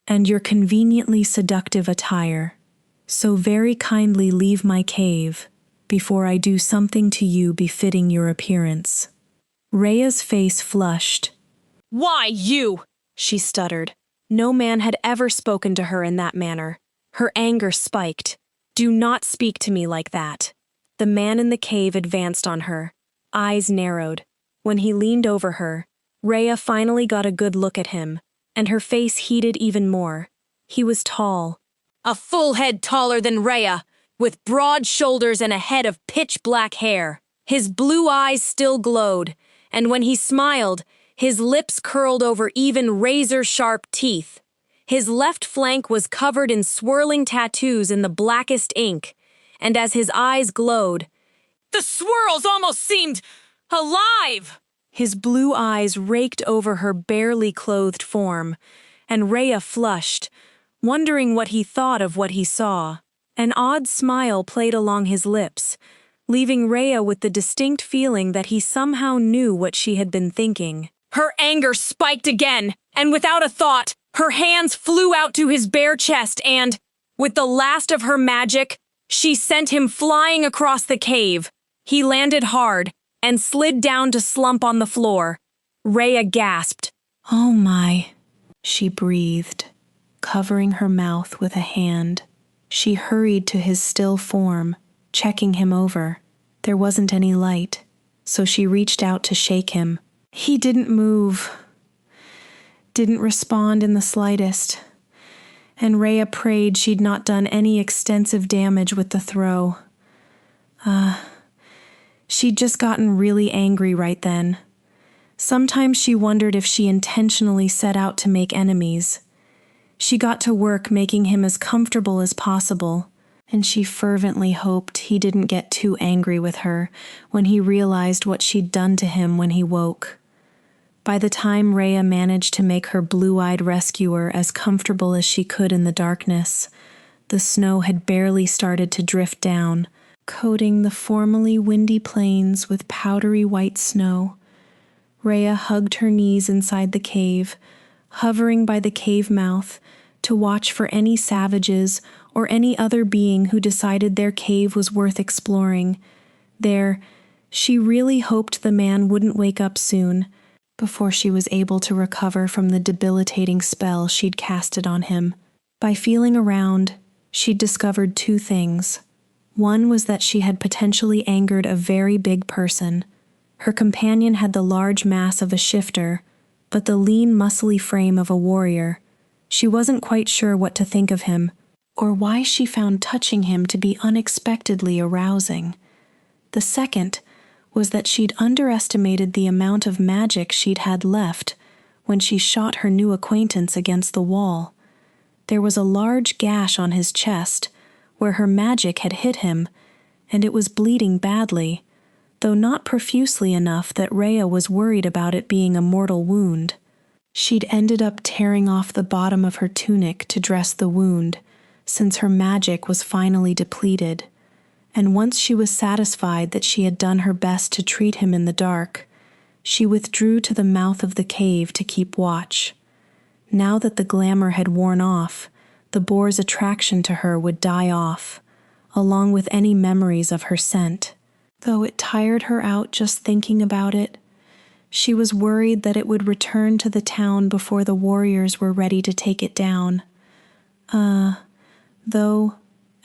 and your conveniently seductive attire. So very kindly leave my cave before I do something to you befitting your appearance." Reya's face flushed. "Why you?" she stuttered. No man had ever spoken to her in that manner. Her anger spiked. "Do not speak to me like that." The man in the cave advanced on her, eyes narrowed. When he leaned over her, Reya finally got a good look at him, and her face heated even more. He was tall, a full head taller than Reya, with broad shoulders and a head of pitch-black hair. His blue eyes still glowed, and when he smiled, his lips curled over even razor-sharp teeth. His left flank was covered in swirling tattoos in the blackest ink, and as his eyes glowed, the swirls almost seemed alive! His blue eyes raked over her barely clothed form, and Reya flushed, wondering what he thought of what he saw. An odd smile played along his lips, leaving Reya with the distinct feeling that he somehow knew what she had been thinking. Her anger spiked again, and without a thought, her hands flew out to his bare chest and, with the last of her magic, she sent him flying across the cave. He landed hard and slid down to slump on the floor. Reya gasped. "Oh my," she breathed, covering her mouth with a hand. She hurried to his still form, checking him over. There wasn't any light, so she reached out to shake him. He didn't move, didn't respond in the slightest, and Reya prayed she'd not done any extensive damage with the throw. She'd just gotten really angry right then. Sometimes she wondered if she intentionally set out to make enemies. She got to work making him as comfortable as possible, and she fervently hoped he didn't get too angry with her when he realized what she'd done to him when he woke. By the time Reya managed to make her blue-eyed rescuer as comfortable as she could in the darkness, the snow had barely started to drift down, coating the formerly windy plains with powdery white snow. Reya hugged her knees inside the cave, hovering by the cave mouth to watch for any savages or any other being who decided their cave was worth exploring. There, she really hoped the man wouldn't wake up soon, before she was able to recover from the debilitating spell she'd casted on him. By feeling around, she'd discovered two things. One was that she had potentially angered a very big person. Her companion had the large mass of a shifter, but the lean, muscly frame of a warrior. She wasn't quite sure what to think of him, or why she found touching him to be unexpectedly arousing. The second was that she'd underestimated the amount of magic she'd had left when she shot her new acquaintance against the wall. There was a large gash on his chest where her magic had hit him, and it was bleeding badly, though not profusely enough that Reya was worried about it being a mortal wound. She'd ended up tearing off the bottom of her tunic to dress the wound, since her magic was finally depleted, and once she was satisfied that she had done her best to treat him in the dark, she withdrew to the mouth of the cave to keep watch. Now that the glamour had worn off, the boar's attraction to her would die off, along with any memories of her scent. Though it tired her out just thinking about it, she was worried that it would return to the town before the warriors were ready to take it down. Though,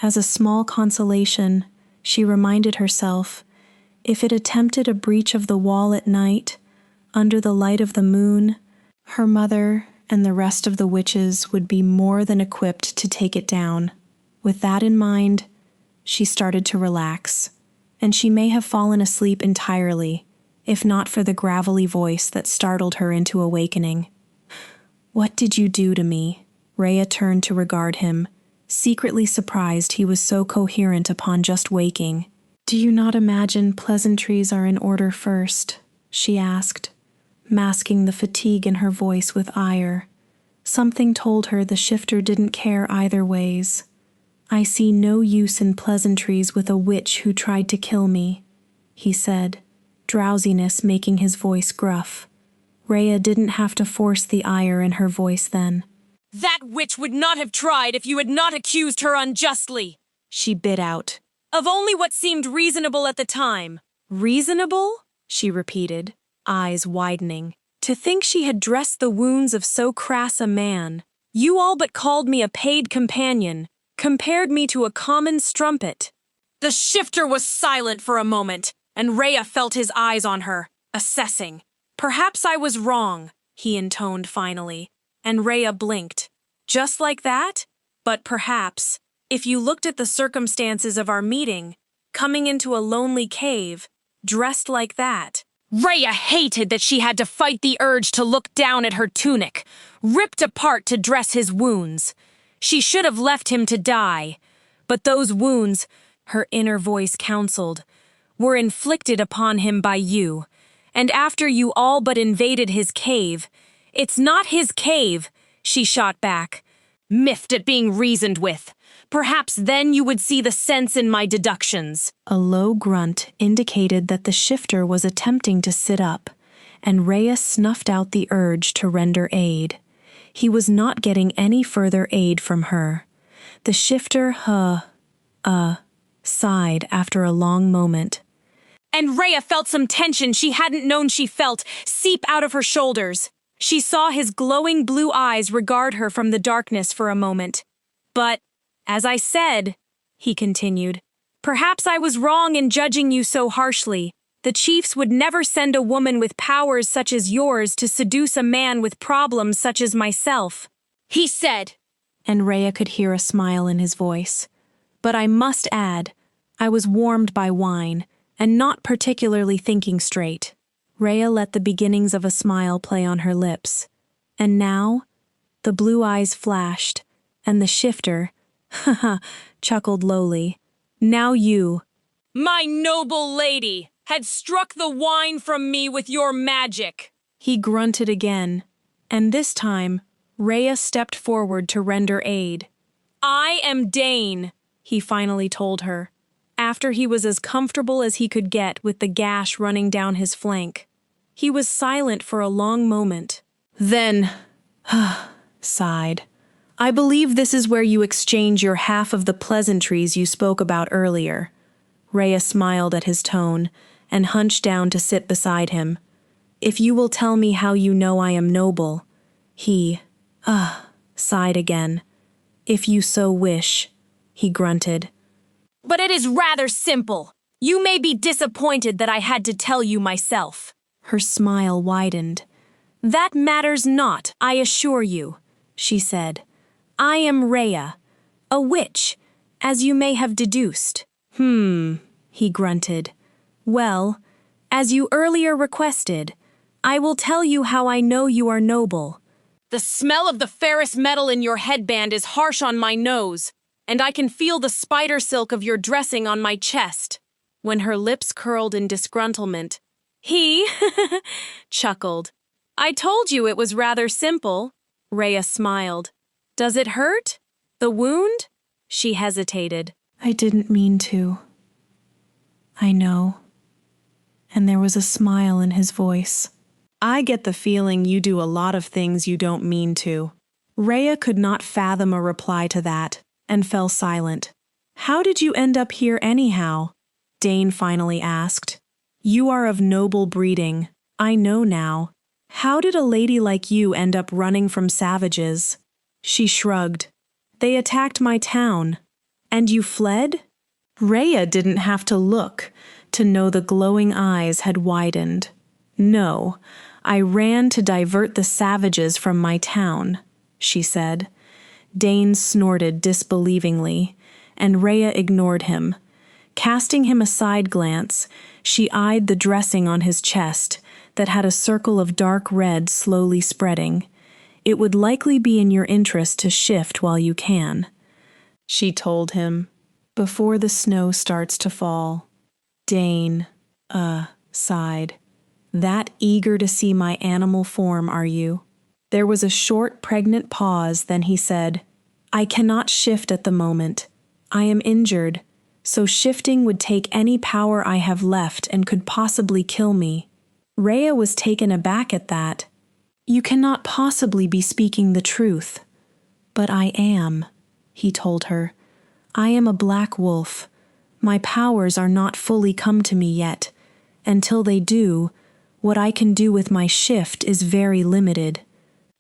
as a small consolation, she reminded herself, if it attempted a breach of the wall at night, under the light of the moon, her mother and the rest of the witches would be more than equipped to take it down. With that in mind, she started to relax, and she may have fallen asleep entirely, if not for the gravelly voice that startled her into awakening. "What did you do to me?" Reya turned to regard him, secretly surprised he was so coherent upon just waking. "Do you not imagine pleasantries are in order first?" she asked, masking the fatigue in her voice with ire. Something told her the shifter didn't care either ways. "I see no use in pleasantries with a witch who tried to kill me," he said, drowsiness making his voice gruff. Reya didn't have to force the ire in her voice then. "That witch would not have tried if you had not accused her unjustly," she bit out. "Of only what seemed reasonable at the time." "Reasonable?" she repeated, eyes widening. To think she had dressed the wounds of so crass a man. "You all but called me a paid companion, compared me to a common strumpet." The shifter was silent for a moment, and Reya felt his eyes on her, assessing. "Perhaps I was wrong," he intoned finally, and Reya blinked. "Just like that?" But perhaps, if you looked at the circumstances of our meeting, coming into a lonely cave, dressed like that. Reya hated that she had to fight the urge to look down at her tunic, ripped apart to dress his wounds. She should have left him to die. But those wounds, her inner voice counseled, were inflicted upon him by you. And after you all but invaded his cave, "It's not his cave," she shot back, miffed at being reasoned with. "Perhaps then you would see the sense in my deductions." A low grunt indicated that the shifter was attempting to sit up, and Reya snuffed out the urge to render aid. He was not getting any further aid from her. The shifter sighed after a long moment. And Reya felt some tension she hadn't known she felt seep out of her shoulders. She saw his glowing blue eyes regard her from the darkness for a moment. "But, as I said," he continued, "perhaps I was wrong in judging you so harshly. The chiefs would never send a woman with powers such as yours to seduce a man with problems such as myself," he said. And Reya could hear a smile in his voice. "But I must add, I was warmed by wine, and not particularly thinking straight." Reya let the beginnings of a smile play on her lips. And now, the blue eyes flashed, and the shifter, chuckled lowly. "Now you." "My noble lady had struck the wine from me with your magic." He grunted again, and this time, Reya stepped forward to render aid. "I am Dane," he finally told her, after he was as comfortable as he could get with the gash running down his flank. He was silent for a long moment. Then, sighed, "I believe this is where you exchange your half of the pleasantries you spoke about earlier." Reya smiled at his tone and hunched down to sit beside him. "If you will tell me how you know I am noble," he, sighed again. "If you so wish," he grunted. "But it is rather simple. You may be disappointed that I had to tell you myself." Her smile widened. "That matters not, I assure you," she said. "I am Reya, a witch, as you may have deduced." He grunted. "Well, as you earlier requested, I will tell you how I know you are noble. The smell of the ferrous metal in your headband is harsh on my nose, and I can feel the spider silk of your dressing on my chest." When her lips curled in disgruntlement, he chuckled. "I told you it was rather simple." Reya smiled. "Does it hurt? The wound?" She hesitated. "I didn't mean to. I know." And there was a smile in his voice. "I get the feeling you do a lot of things you don't mean to." Reya could not fathom a reply to that, and fell silent. "How did you end up here anyhow?" Dane finally asked. "You are of noble breeding, I know now. How did a lady like you end up running from savages?" She shrugged. "They attacked my town." "And you fled?" Reya didn't have to look to know the glowing eyes had widened. "No, I ran to divert the savages from my town," she said. Dane snorted disbelievingly, and Reya ignored him. Casting him a side glance, she eyed the dressing on his chest that had a circle of dark red slowly spreading. "It would likely be in your interest to shift while you can," she told him, "before the snow starts to fall." Dane, sighed. "That eager to see my animal form, are you?" There was a short, pregnant pause, then he said, "I cannot shift at the moment. I am injured, so shifting would take any power I have left and could possibly kill me." Reya was taken aback at that. "You cannot possibly be speaking the truth." "But I am," he told her. "I am a black wolf. My powers are not fully come to me yet. Until they do, what I can do with my shift is very limited."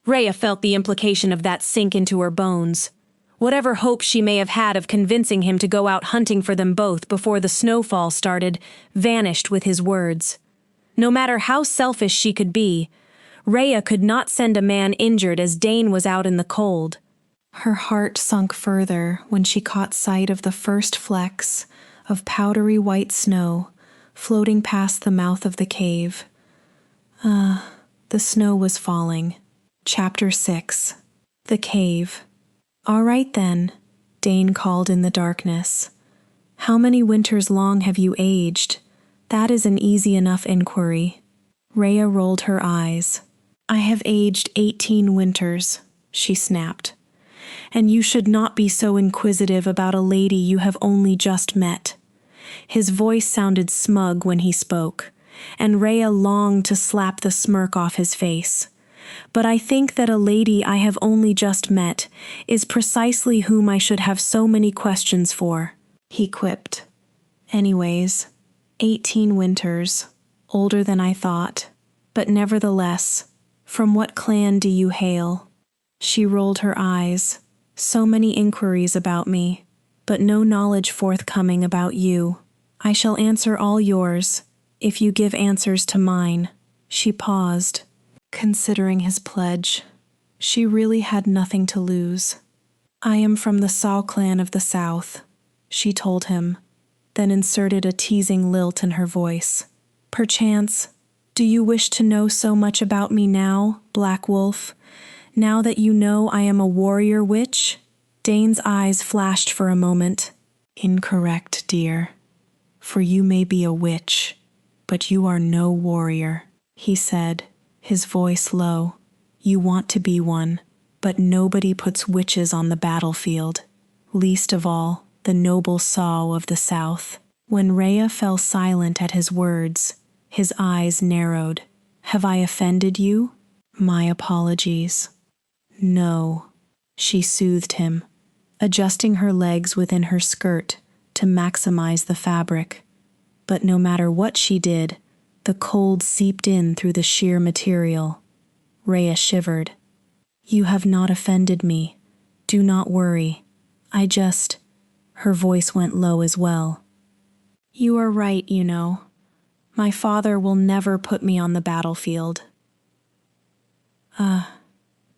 Reya felt the implication of that sink into her bones. Whatever hope she may have had of convincing him to go out hunting for them both before the snowfall started vanished with his words. No matter how selfish she could be, Reya could not send a man injured as Dane was out in the cold. Her heart sunk further when she caught sight of the first flecks of powdery white snow floating past the mouth of the cave. The snow was falling. Chapter 6. The Cave. "All right then," Dane called in the darkness. "How many winters long have you aged? That is an easy enough inquiry." Reya rolled her eyes. "I have aged 18 winters," she snapped. "And you should not be so inquisitive about a lady you have only just met." His voice sounded smug when he spoke, and Reya longed to slap the smirk off his face. "But I think that a lady I have only just met is precisely whom I should have so many questions for," he quipped. "Anyways, 18 winters, older than I thought. But nevertheless, from what clan do you hail?" She rolled her eyes. "So many inquiries about me, but no knowledge forthcoming about you. I shall answer all yours, if you give answers to mine." She paused, considering his pledge. She really had nothing to lose. "I am from the Saw clan of the South," she told him, then inserted a teasing lilt in her voice. "Perchance, do you wish to know so much about me now, Black Wolf? Now that you know I am a warrior witch?" Dane's eyes flashed for a moment. "Incorrect, dear. For you may be a witch, but you are no warrior," he said, his voice low. "You want to be one, but nobody puts witches on the battlefield, least of all the noble Saw of the South." When Reya fell silent at his words, his eyes narrowed. "Have I offended you? My apologies." "No," she soothed him, adjusting her legs within her skirt to maximize the fabric. But no matter what she did, the cold seeped in through the sheer material. Reya shivered. "You have not offended me. Do not worry. Her voice went low as well. "You are right, you know. My father will never put me on the battlefield."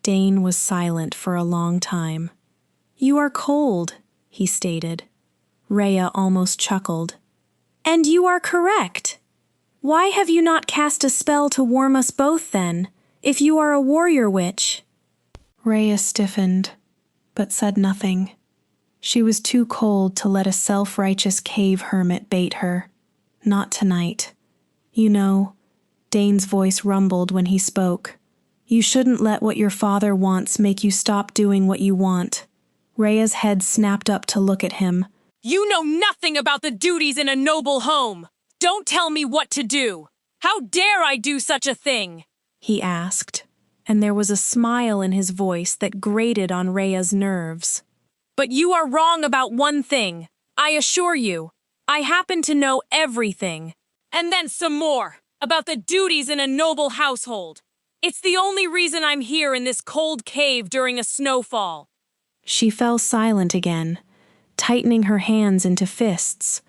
Dane was silent for a long time. "You are cold," he stated. Reya almost chuckled. "And you are correct. Why have you not cast a spell to warm us both then, if you are a warrior witch?" Reya stiffened, but said nothing. She was too cold to let a self-righteous cave hermit bait her. Not tonight. "You know," Dane's voice rumbled when he spoke, "you shouldn't let what your father wants make you stop doing what you want." Reya's head snapped up to look at him. "You know nothing about the duties in a noble home. Don't tell me what to do. How dare I do such a thing?" he asked, and there was a smile in his voice that grated on Reya's nerves. "But you are wrong about one thing. I assure you, I happen to know everything. And then some more about the duties in a noble household. It's the only reason I'm here in this cold cave during a snowfall." She fell silent again, tightening her hands into fists.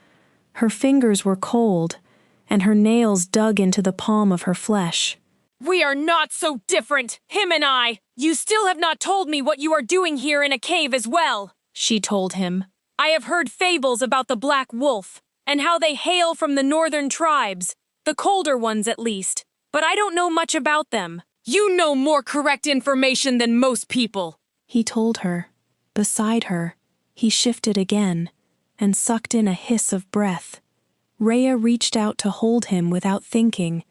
Her fingers were cold, and her nails dug into the palm of her flesh. "We are not so different, him and I. You still have not told me what you are doing here in a cave as well," she told him. "I have heard fables about the Black Wolf, and how they hail from the northern tribes, the colder ones at least, but I don't know much about them." "You know more correct information than most people," he told her. Beside her, he shifted again, and sucked in a hiss of breath. Reya reached out to hold him without thinking,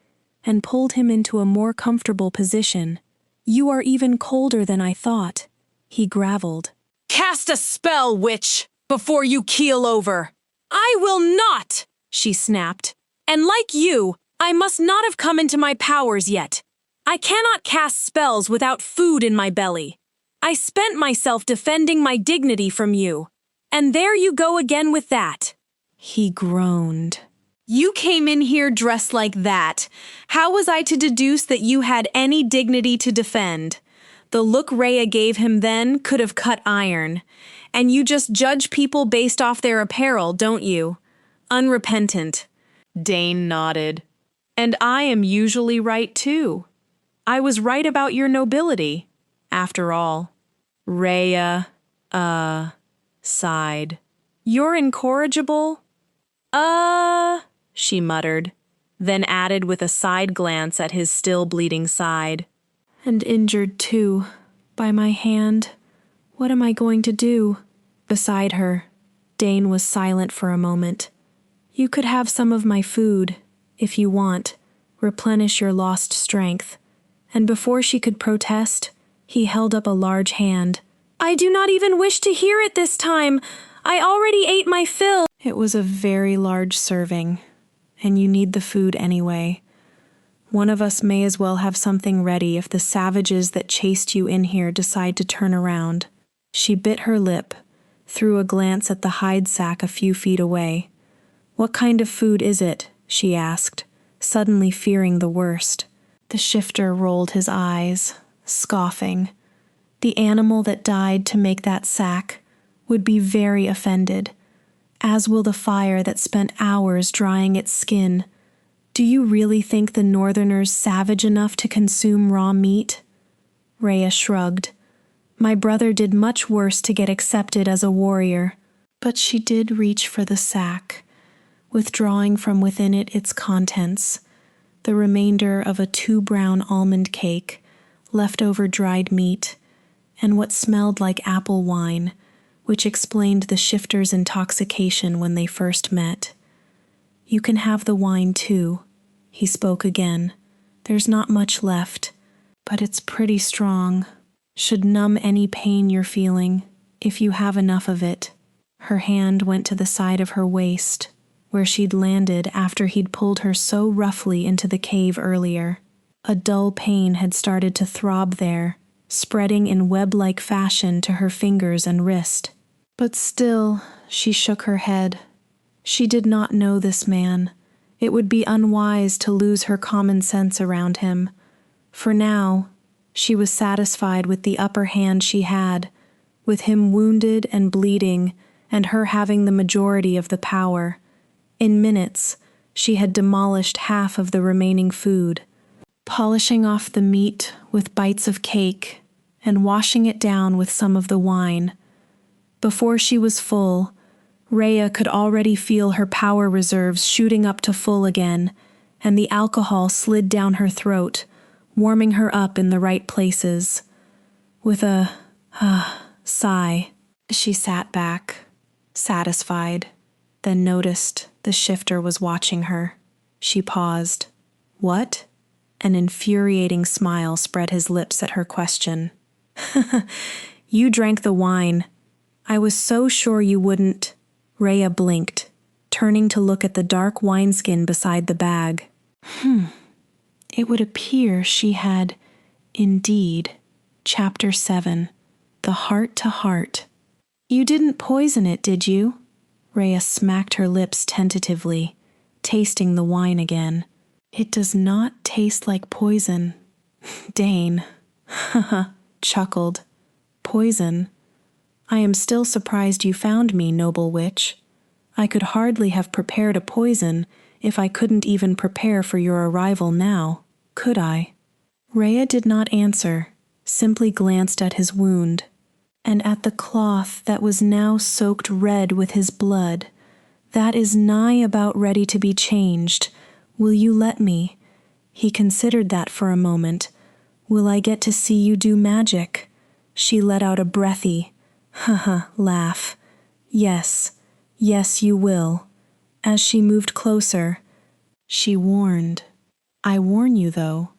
and pulled him into a more comfortable position. "You are even colder than I thought," he graveled. "Cast a spell, witch, before you keel over." "I will not," she snapped. "And like you, I must not have come into my powers yet. I cannot cast spells without food in my belly. I spent myself defending my dignity from you. And there you go again with that." He groaned. "You came in here dressed like that. How was I to deduce that you had any dignity to defend?" The look Reya gave him then could have cut iron. "And you just judge people based off their apparel, don't you?" Unrepentant. Dane nodded. "And I am usually right too. I was right about your nobility, after all." Reya, sighed. You're incorrigible? She muttered, then added with a side glance at his still bleeding side. And injured too, by my hand. What am I going to do? Beside her, Dane was silent for a moment. You could have some of my food, if you want, replenish your lost strength. And before she could protest, he held up a large hand. I do not even wish to hear it this time. I already ate my fill. It was a very large serving, and you need the food anyway. One of us may as well have something ready if the savages that chased you in here decide to turn around. She bit her lip, threw a glance at the hide sack a few feet away. What kind of food is it? She asked, suddenly fearing the worst. The shifter rolled his eyes, scoffing. The animal that died to make that sack would be very offended, as will the fire that spent hours drying its skin. Do you really think the Northerners savage enough to consume raw meat? Reya shrugged. My brother did much worse to get accepted as a warrior, but she did reach for the sack, withdrawing from within it its contents, the remainder of a 2-brown almond cake, leftover dried meat, and what smelled like apple wine, which explained the shifter's intoxication when they first met. You can have the wine too, he spoke again. There's not much left, but it's pretty strong. Should numb any pain you're feeling, if you have enough of it. Her hand went to the side of her waist, where she'd landed after he'd pulled her so roughly into the cave earlier. A dull pain had started to throb there, spreading in web-like fashion to her fingers and wrist. But still, she shook her head. She did not know this man. It would be unwise to lose her common sense around him. For now, she was satisfied with the upper hand she had, with him wounded and bleeding, and her having the majority of the power. In minutes, she had demolished half of the remaining food, polishing off the meat with bites of cake and washing it down with some of the wine. Before she was full, Reya could already feel her power reserves shooting up to full again, and the alcohol slid down her throat, warming her up in the right places. With a sigh, she sat back, satisfied, then noticed the shifter was watching her. She paused. What? An infuriating smile spread his lips at her question. You drank the wine. I was so sure you wouldn't. Reya blinked, turning to look at the dark wineskin beside the bag. It would appear she had, indeed, Chapter 7, The Heart to Heart. You didn't poison it, did you? Reya smacked her lips tentatively, tasting the wine again. It does not taste like poison. Dane, chuckled. Poison? I am still surprised you found me, noble witch. I could hardly have prepared a poison if I couldn't even prepare for your arrival now, could I? Reya did not answer, simply glanced at his wound, and at the cloth that was now soaked red with his blood. That is nigh about ready to be changed. Will you let me? He considered that for a moment. Will I get to see you do magic? She let out a breathy, laugh. Yes, you will. As she moved closer, she warned. I warn you, though,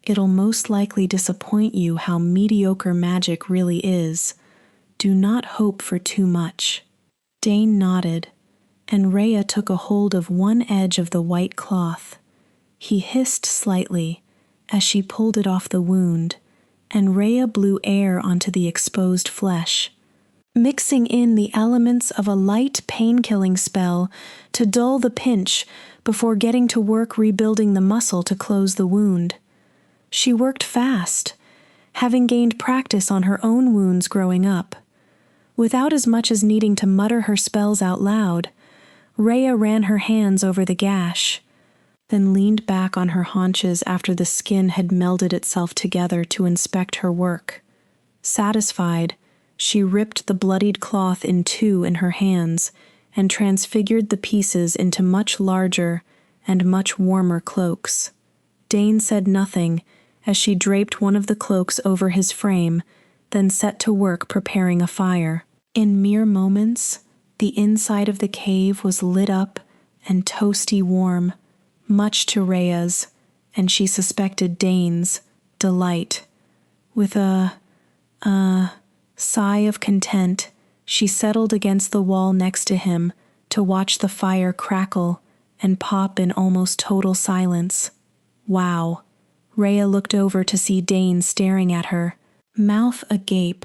it'll most likely disappoint you how mediocre magic really is. Do not hope for too much. Dane nodded, and Reya took a hold of one edge of the white cloth. He hissed slightly as she pulled it off the wound, and Reya blew air onto the exposed flesh, mixing in the elements of a light pain-killing spell to dull the pinch before getting to work rebuilding the muscle to close the wound. She worked fast, having gained practice on her own wounds growing up. Without as much as needing to mutter her spells out loud, Reya ran her hands over the gash, then leaned back on her haunches after the skin had melded itself together to inspect her work. Satisfied, She ripped the bloodied cloth in two in her hands and transfigured the pieces into much larger and much warmer cloaks. Dane said nothing as she draped one of the cloaks over his frame, then set to work preparing a fire. In mere moments, the inside of the cave was lit up and toasty warm, much to Reya's, and she suspected Dane's, delight. With a sigh of content, she settled against the wall next to him to watch the fire crackle and pop in almost total silence. Wow. Reya looked over to see Dane staring at her, mouth agape.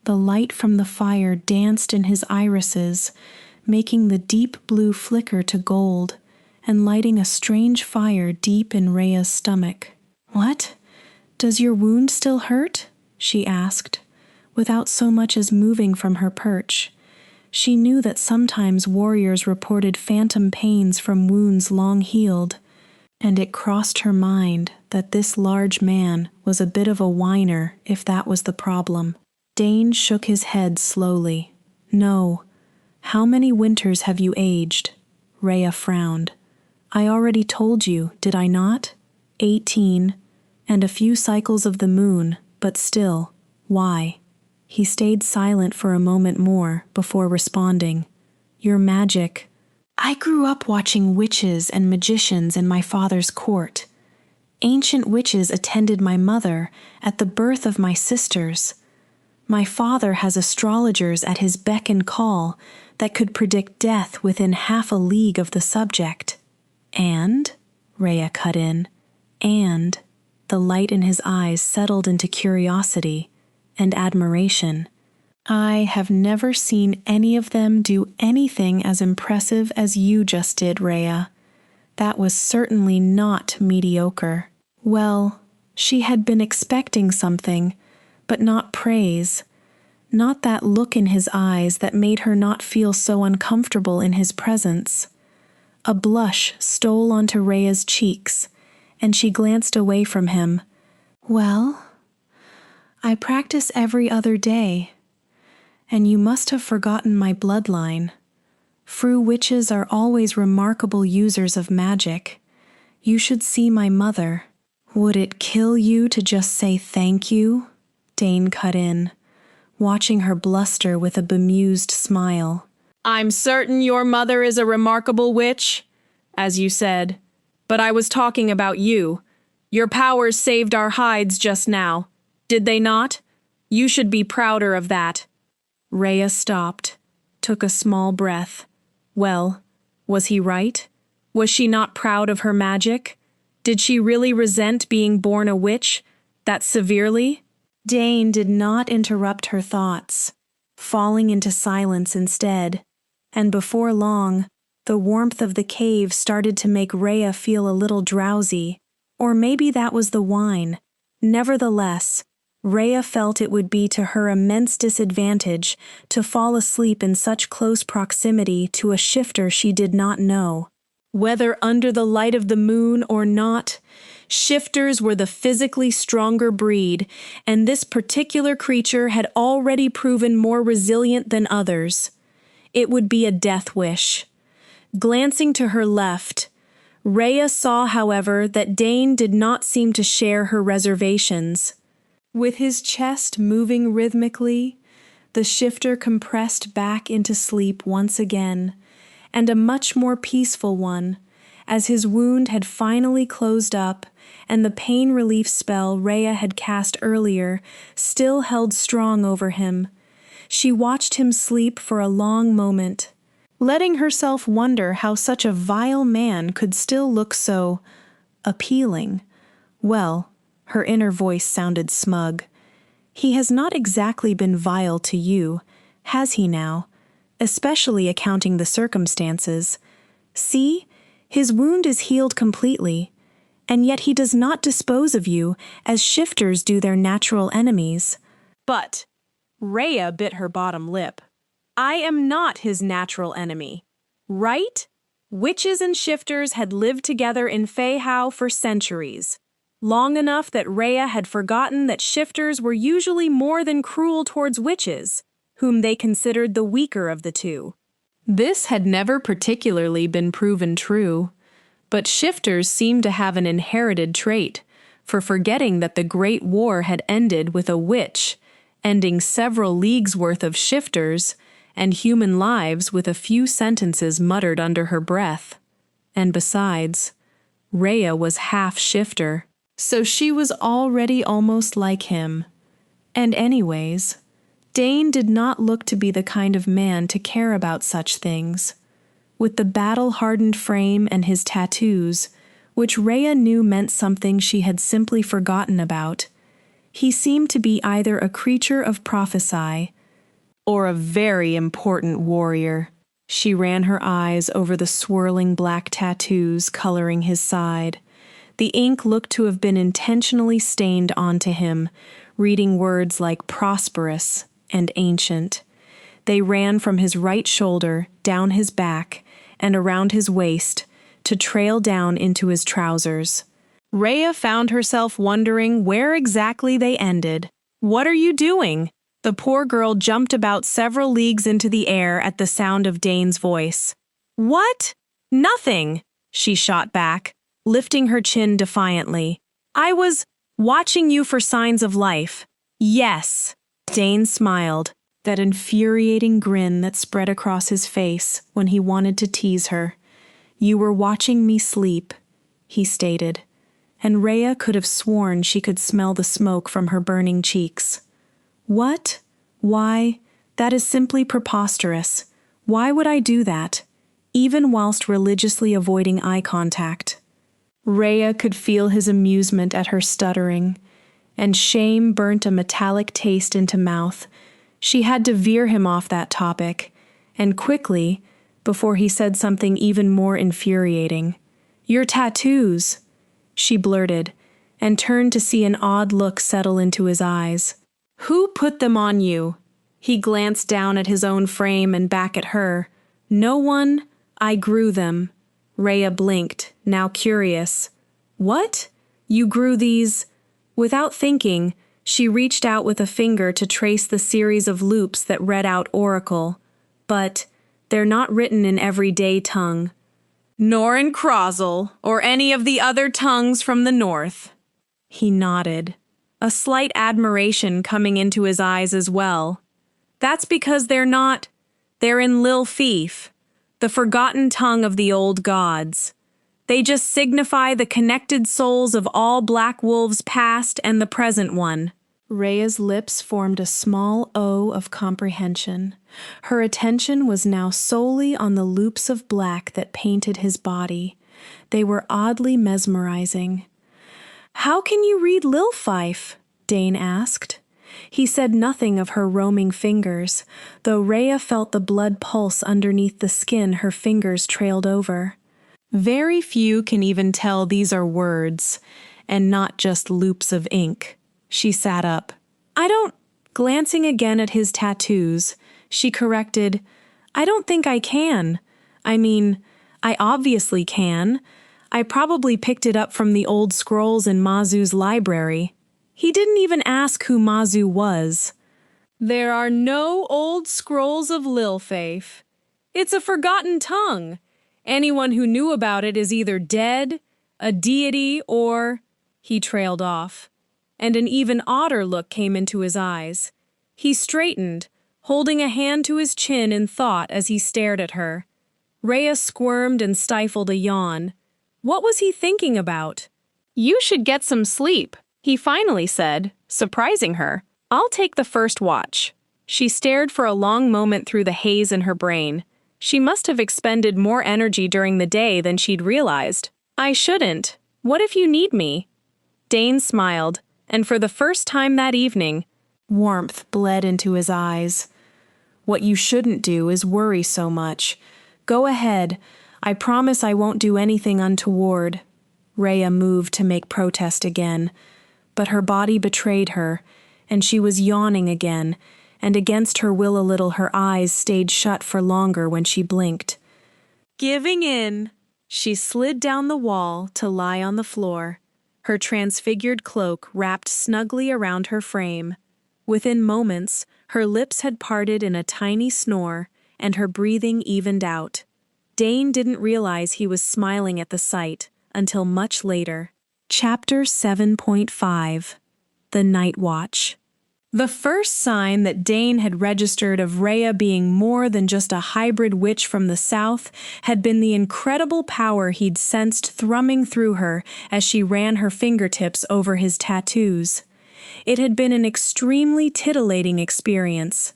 The light from the fire danced in his irises, making the deep blue flicker to gold and lighting a strange fire deep in Reya's stomach. "What? Does your wound still hurt?" she asked, without so much as moving from her perch. She knew that sometimes warriors reported phantom pains from wounds long healed, and it crossed her mind that this large man was a bit of a whiner if that was the problem. Dane shook his head slowly. "No. How many winters have you aged?" Reya frowned. "I already told you, did I not? 18, and a few cycles of the moon, but still, why?" He stayed silent for a moment more before responding. "Your magic. I grew up watching witches and magicians in my father's court. Ancient witches attended my mother at the birth of my sisters. My father has astrologers at his beck and call that could predict death within half a league of the subject. And," Reya cut in, "and," the light in his eyes settled into curiosity and admiration. "I have never seen any of them do anything as impressive as you just did, Reya. That was certainly not mediocre." Well, she had been expecting something, but not praise. Not that look in his eyes that made her not feel so uncomfortable in his presence. A blush stole onto Reya's cheeks, and she glanced away from him. "Well, I practice every other day, and you must have forgotten my bloodline. Frou witches are always remarkable users of magic. You should see my mother." "Would it kill you to just say thank you?" Dane cut in, watching her bluster with a bemused smile. "I'm certain your mother is a remarkable witch, as you said. But I was talking about you. Your powers saved our hides just now. Did they not? You should be prouder of that." Reya stopped, took a small breath. Well, was he right? Was she not proud of her magic? Did she really resent being born a witch, that severely? Dane did not interrupt her thoughts, falling into silence instead, and before long, the warmth of the cave started to make Reya feel a little drowsy, or maybe that was the wine. Nevertheless, Reya felt it would be to her immense disadvantage to fall asleep in such close proximity to a shifter she did not know. Whether under the light of the moon or not, shifters were the physically stronger breed, and this particular creature had already proven more resilient than others. It would be a death wish. Glancing to her left, Reya saw, however, that Dane did not seem to share her reservations. With his chest moving rhythmically, the shifter compressed back into sleep once again, and a much more peaceful one, as his wound had finally closed up and the pain relief spell Reya had cast earlier still held strong over him. She watched him sleep for a long moment, letting herself wonder how such a vile man could still look so appealing. Well, her inner voice sounded smug. He has not exactly been vile to you, has he now? Especially accounting the circumstances. See, his wound is healed completely, and yet he does not dispose of you as shifters do their natural enemies. But Reya bit her bottom lip. I am not his natural enemy, right? Witches and shifters had lived together in Feihao for centuries, long enough that Reya had forgotten that shifters were usually more than cruel towards witches. whom they considered the weaker of the two. This had never particularly been proven true, but shifters seemed to have an inherited trait for forgetting that the Great War had ended with a witch, ending several leagues' worth of shifters and human lives with a few sentences muttered under her breath. And besides, Reya was half shifter, so she was already almost like him. And anyways, Dane did not look to be the kind of man to care about such things. With the battle-hardened frame and his tattoos, which Reya knew meant something she had simply forgotten about, he seemed to be either a creature of prophecy or a very important warrior. She ran her eyes over the swirling black tattoos coloring his side. The ink looked to have been intentionally stained onto him, reading words like prosperous and ancient. They ran from his right shoulder, down his back, and around his waist, to trail down into his trousers. Reya found herself wondering where exactly they ended. "What are you doing?" The poor girl jumped about several leagues into the air at the sound of Dane's voice. "What? Nothing," she shot back, lifting her chin defiantly. "I was watching you for signs of life." "Yes." Dane smiled, that infuriating grin that spread across his face when he wanted to tease her. "You were watching me sleep," he stated, and Reya could have sworn she could smell the smoke from her burning cheeks. "What? Why? That is simply preposterous. Why would I do that, even whilst religiously avoiding eye contact?" Reya could feel his amusement at her stuttering, and shame burnt a metallic taste into mouth. She had to veer him off that topic, and quickly, before he said something even more infuriating. "Your tattoos," she blurted, and turned to see an odd look settle into his eyes. "Who put them on you?" He glanced down at his own frame and back at her. "No one. I grew them." Reya blinked, now curious. "What? You grew these?" Without thinking, she reached out with a finger to trace the series of loops that read out Oracle. But they're not written in everyday tongue. "Nor in Crozzle, or any of the other tongues from the north." He nodded, a slight admiration coming into his eyes as well. "That's because they're in Lil Fief, the forgotten tongue of the old gods. They just signify the connected souls of all black wolves past and the present one." Reya's lips formed a small O of comprehension. Her attention was now solely on the loops of black that painted his body. They were oddly mesmerizing. "How can you read Lil Fife?" Dane asked. He said nothing of her roaming fingers, though Reya felt the blood pulse underneath the skin her fingers trailed over. "Very few can even tell these are words, and not just loops of ink." She sat up. "I don't—" Glancing again at his tattoos, she corrected, "I don't think I can. I mean, I obviously can. I probably picked it up from the old scrolls in Mazu's library." He didn't even ask who Mazu was. "There are no old scrolls of Lilfaith. It's a forgotten tongue. Anyone who knew about it is either dead, a deity, or—" He trailed off, and an even odder look came into his eyes. He straightened, holding a hand to his chin in thought as he stared at her. Reya squirmed and stifled a yawn. What was he thinking about? "You should get some sleep," he finally said, surprising her. "I'll take the first watch." She stared for a long moment through the haze in her brain. She must have expended more energy during the day than she'd realized. "I shouldn't. What if you need me?" Dane smiled, and for the first time that evening, warmth bled into his eyes. "What you shouldn't do is worry so much. Go ahead. I promise I won't do anything untoward." Reya moved to make protest again, but her body betrayed her, and she was yawning again, and against her will a little her eyes stayed shut for longer when she blinked. Giving in, she slid down the wall to lie on the floor, her transfigured cloak wrapped snugly around her frame. Within moments, Her lips had parted in a tiny snore, and her breathing evened out. Dane didn't realize he was smiling at the sight until much later. Chapter 7.5 The Night Watch. The first sign that Dane had registered of Reya being more than just a hybrid witch from the south had been the incredible power he'd sensed thrumming through her as she ran her fingertips over his tattoos. It had been an extremely titillating experience,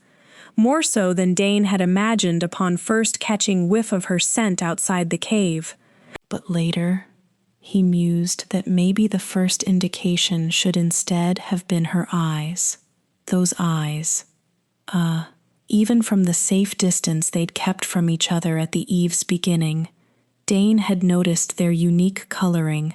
more so than Dane had imagined upon first catching whiff of her scent outside the cave. But later, he mused that maybe the first indication should instead have been her eyes. Those eyes. Even from the safe distance they'd kept from each other at the eve's beginning, Dane had noticed their unique coloring,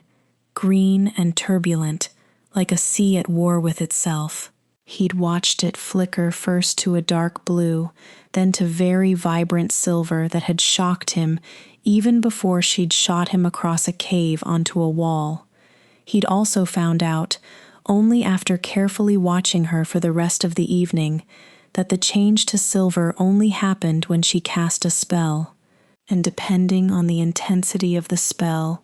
green and turbulent, like a sea at war with itself. He'd watched it flicker first to a dark blue, then to very vibrant silver that had shocked him even before she'd shot him across a cave onto a wall. He'd also found out, only after carefully watching her for the rest of the evening, that the change to silver only happened when she cast a spell, and depending on the intensity of the spell,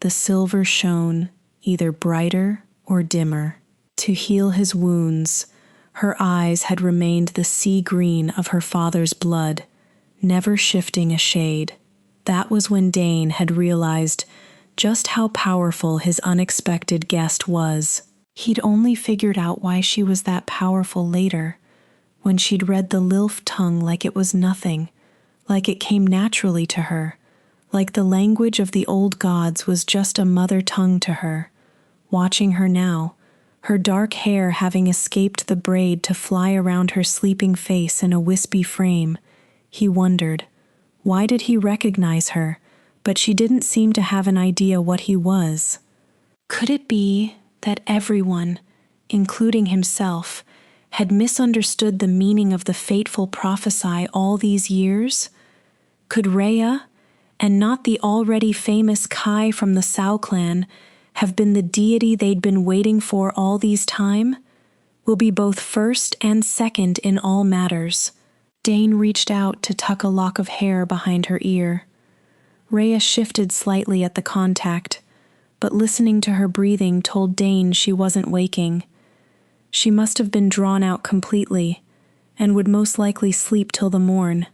the silver shone either brighter or dimmer. To heal his wounds, her eyes had remained the sea green of her father's blood, never shifting a shade. That was when Dane had realized just how powerful his unexpected guest was. He'd only figured out why she was that powerful later, when she'd read the Lilf tongue like it was nothing, like it came naturally to her, like the language of the old gods was just a mother tongue to her. Watching her now, her dark hair having escaped the braid to fly around her sleeping face in a wispy frame, he wondered, why did he recognize her, but she didn't seem to have an idea what he was. Could it be that everyone, including himself, had misunderstood the meaning of the fateful prophecy all these years? Could Reya, and not the already famous Kai from the Sao clan, have been the deity they'd been waiting for all these time? Will be both first and second in all matters. Dane reached out to tuck a lock of hair behind her ear. Reya shifted slightly at the contact, but listening to her breathing told Dane she wasn't waking. She must have been drawn out completely, and would most likely sleep till the morn.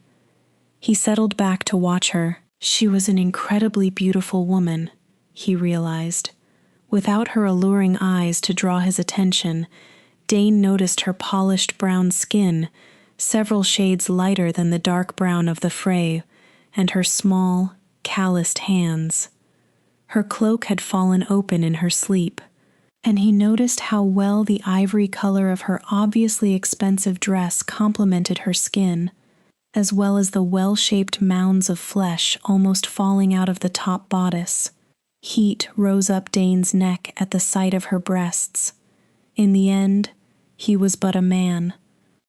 He settled back to watch her. She was an incredibly beautiful woman, he realized. Without her alluring eyes to draw his attention, Dane noticed her polished brown skin, several shades lighter than the dark brown of the Frey, and her small, calloused hands. Her cloak had fallen open in her sleep, and he noticed how well the ivory color of her obviously expensive dress complemented her skin, as well as the well-shaped mounds of flesh almost falling out of the top bodice. Heat rose up Dane's neck at the sight of her breasts. In the end, he was but a man.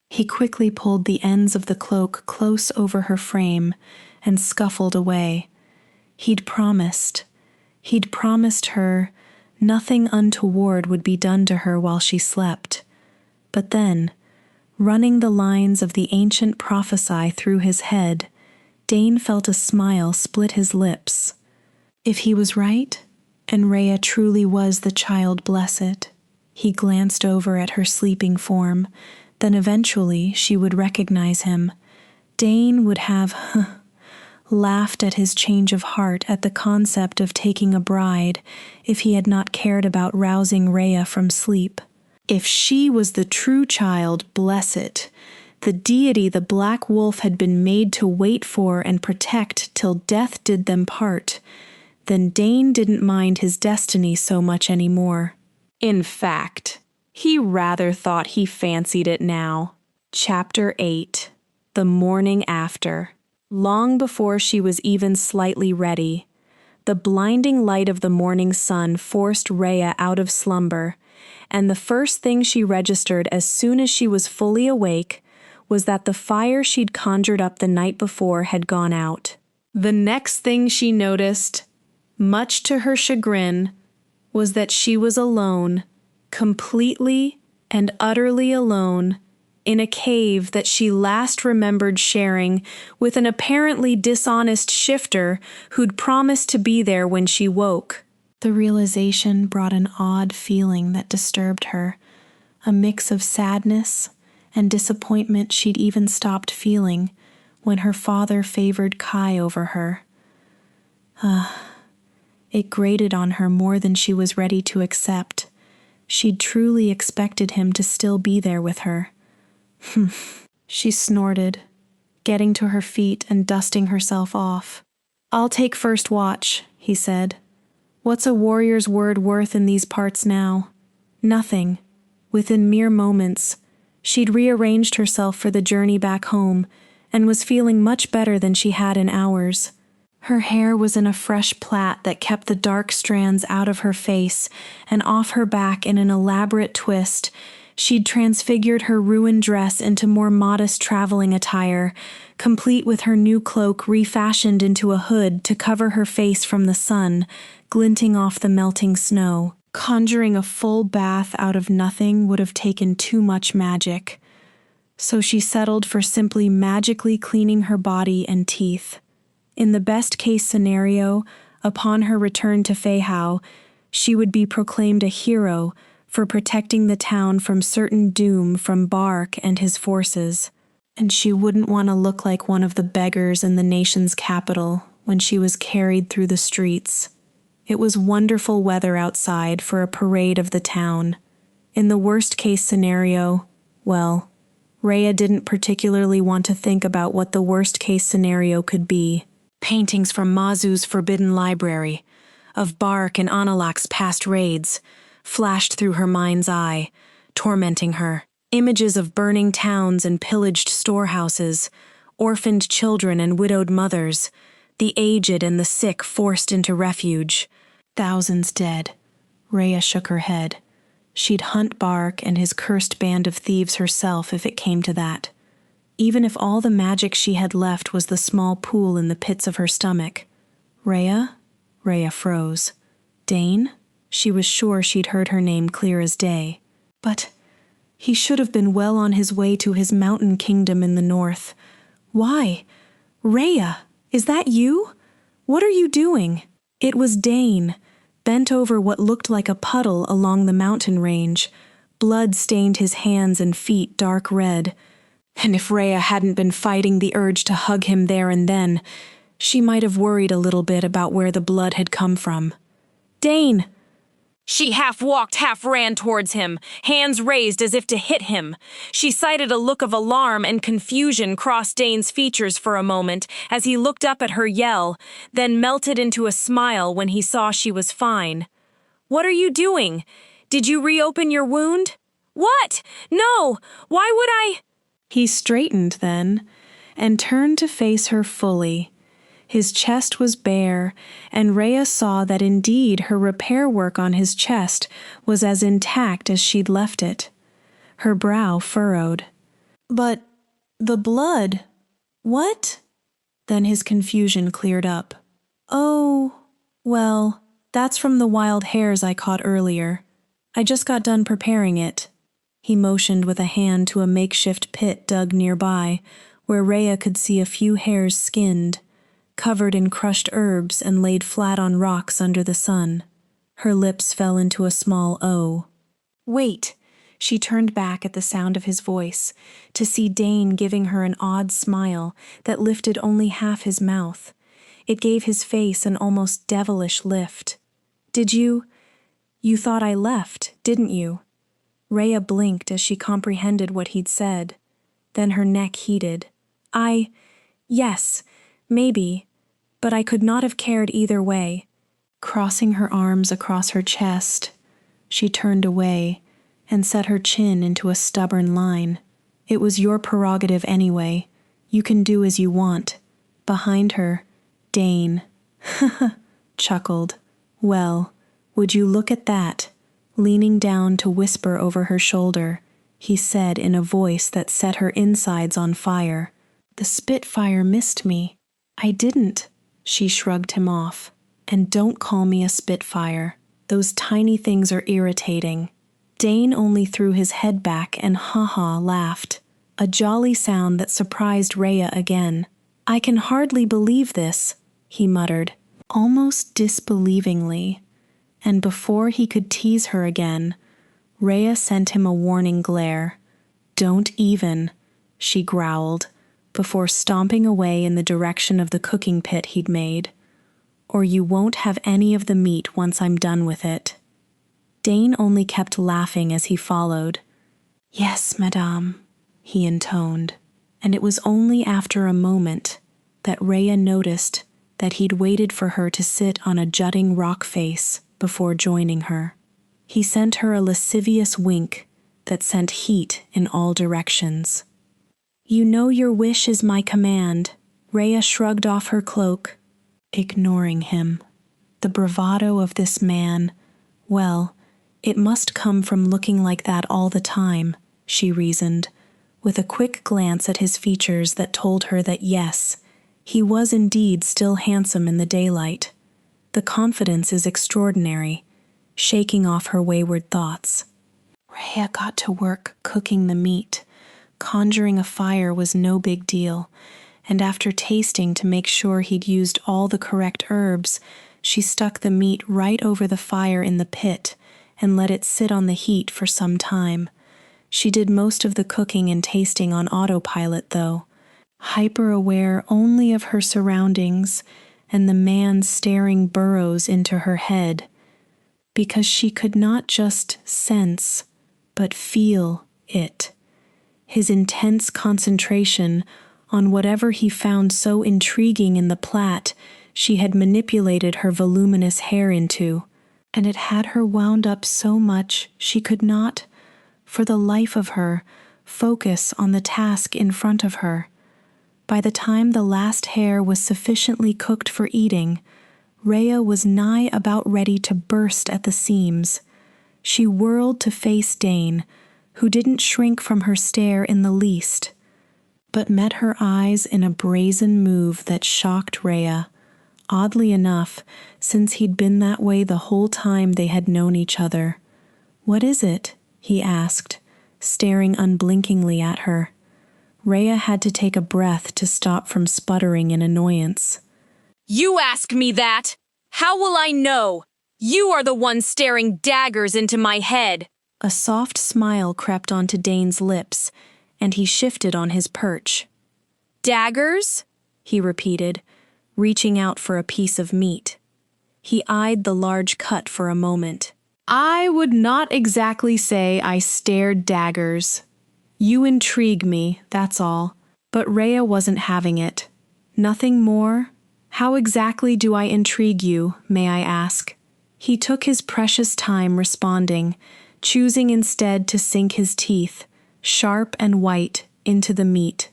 He quickly pulled the ends of the cloak close over her frame and scuffled away. He'd promised her nothing untoward would be done to her while she slept. But then, running the lines of the ancient prophecy through his head, Dane felt a smile split his lips. If he was right, and Reya truly was the child blessed, he glanced over at her sleeping form, then eventually she would recognize him. Dane would have laughed at his change of heart at the concept of taking a bride if he had not cared about rousing Reya from sleep. If she was the true child blessed, the deity the Black Wolf had been made to wait for and protect till death did them part, then Dane didn't mind his destiny so much anymore. In fact, he rather thought he fancied it now. Chapter 8 The Morning After. Long before she was even slightly ready, the blinding light of the morning sun forced Reya out of slumber, and the first thing she registered as soon as she was fully awake was that the fire she'd conjured up the night before had gone out. The next thing she noticed, much to her chagrin, was that she was alone, completely and utterly alone, in a cave that she last remembered sharing with an apparently dishonest shifter who'd promised to be there when she woke. The realization brought an odd feeling that disturbed her, a mix of sadness and disappointment she'd even stopped feeling when her father favored Kai over her. It grated on her more than she was ready to accept. She'd truly expected him to still be there with her. She snorted, getting to her feet and dusting herself off. "I'll take first watch," he said. "What's a warrior's word worth in these parts now? Nothing." Within mere moments, she'd rearranged herself for the journey back home and was feeling much better than she had in hours. Her hair was in a fresh plait that kept the dark strands out of her face, and off her back in an elaborate twist, she'd transfigured her ruined dress into more modest traveling attire, complete with her new cloak refashioned into a hood to cover her face from the sun, glinting off the melting snow. Conjuring a full bath out of nothing would have taken too much magic, so she settled for simply magically cleaning her body and teeth. In the best-case scenario, upon her return to Feihao, she would be proclaimed a hero for protecting the town from certain doom from Bark and his forces, and she wouldn't want to look like one of the beggars in the nation's capital when she was carried through the streets. It was wonderful weather outside for a parade of the town. In the worst-case scenario, well, Reya didn't particularly want to think about what the worst-case scenario could be. Paintings from Mazu's forbidden library, of Bark and Analak's past raids, flashed through her mind's eye, tormenting her. Images of burning towns and pillaged storehouses, orphaned children and widowed mothers, the aged and the sick forced into refuge. Thousands dead. Reya shook her head. She'd hunt Bark and his cursed band of thieves herself if it came to that. Even if all the magic she had left was the small pool in the pits of her stomach. Reya? Reya froze. Dane? She was sure she'd heard her name clear as day. But he should have been well on his way to his mountain kingdom in the north. Why? Reya, is that you? What are you doing? It was Dane, bent over what looked like a puddle along the mountain range. Blood stained his hands and feet dark red. And if Reya hadn't been fighting the urge to hug him there and then, she might have worried a little bit about where the blood had come from. "Dane!" She half walked, half ran towards him, hands raised as if to hit him. She sighted a look of alarm and confusion cross Dane's features for a moment as he looked up at her yell, then melted into a smile when he saw she was fine. "What are you doing? Did you reopen your wound?" "What? No! Why would I?" He straightened then, and turned to face her fully. His chest was bare, and Reya saw that indeed her repair work on his chest was as intact as she'd left it. Her brow furrowed. "But the blood? What?" Then his confusion cleared up. "Oh, well, that's from the wild hares I caught earlier. I just got done preparing it." He motioned with a hand to a makeshift pit dug nearby, where Reya could see a few hares skinned, covered in crushed herbs and laid flat on rocks under the sun. Her lips fell into a small O. "Wait!" She turned back at the sound of his voice, to see Dane giving her an odd smile that lifted only half his mouth. It gave his face an almost devilish lift. You thought I left, didn't you?" Reya blinked as she comprehended what he'd said. Then her neck heated. Yes, maybe, but I could not have cared either way." Crossing her arms across her chest, she turned away and set her chin into a stubborn line. "It was your prerogative anyway. You can do as you want." Behind her, Dane chuckled. "Well, would you look at that?" Leaning down to whisper over her shoulder, he said in a voice that set her insides on fire. "The Spitfire missed me." "I didn't," she shrugged him off. "And don't call me a Spitfire. Those tiny things are irritating." Dane only threw his head back and laughed. a jolly sound that surprised Reya again. "I can hardly believe this," he muttered, almost disbelievingly, and before he could tease her again, Reya sent him a warning glare. "Don't even," she growled, before stomping away in the direction of the cooking pit he'd made. "Or you won't have any of the meat once I'm done with it." Dane only kept laughing as he followed. "Yes, madame," he intoned, and it was only after a moment that Reya noticed that he'd waited for her to sit on a jutting rock face before joining her. He sent her a lascivious wink that sent heat in all directions. "You know your wish is my command." Reya shrugged off her cloak, ignoring him. The bravado of this man, well, it must come from looking like that all the time, she reasoned, with a quick glance at his features that told her that yes, he was indeed still handsome in the daylight. The confidence is extraordinary, shaking off her wayward thoughts. Reya got to work cooking the meat. Conjuring a fire was no big deal, and after tasting to make sure he'd used all the correct herbs, she stuck the meat right over the fire in the pit and let it sit on the heat for some time. She did most of the cooking and tasting on autopilot, though, hyper-aware only of her surroundings and the man staring burrows into her head, because she could not just sense, but feel it. His intense concentration on whatever he found so intriguing in the plait she had manipulated her voluminous hair into, and it had her wound up so much she could not, for the life of her, focus on the task in front of her. By the time the last hair was sufficiently cooked for eating, Reya was nigh about ready to burst at the seams. She whirled to face Dane, who didn't shrink from her stare in the least, but met her eyes in a brazen move that shocked Reya, oddly enough, since he'd been that way the whole time they had known each other. "What is it?" he asked, staring unblinkingly at her. Reya had to take a breath to stop from sputtering in annoyance. "You ask me that? How will I know? You are the one staring daggers into my head." A soft smile crept onto Dane's lips, and he shifted on his perch. "Daggers?" he repeated, reaching out for a piece of meat. He eyed the large cut for a moment. "I would not exactly say I stared daggers. You intrigue me, that's all." But Reya wasn't having it. "Nothing more? How exactly do I intrigue you, may I ask?" He took his precious time responding, choosing instead to sink his teeth, sharp and white, into the meat.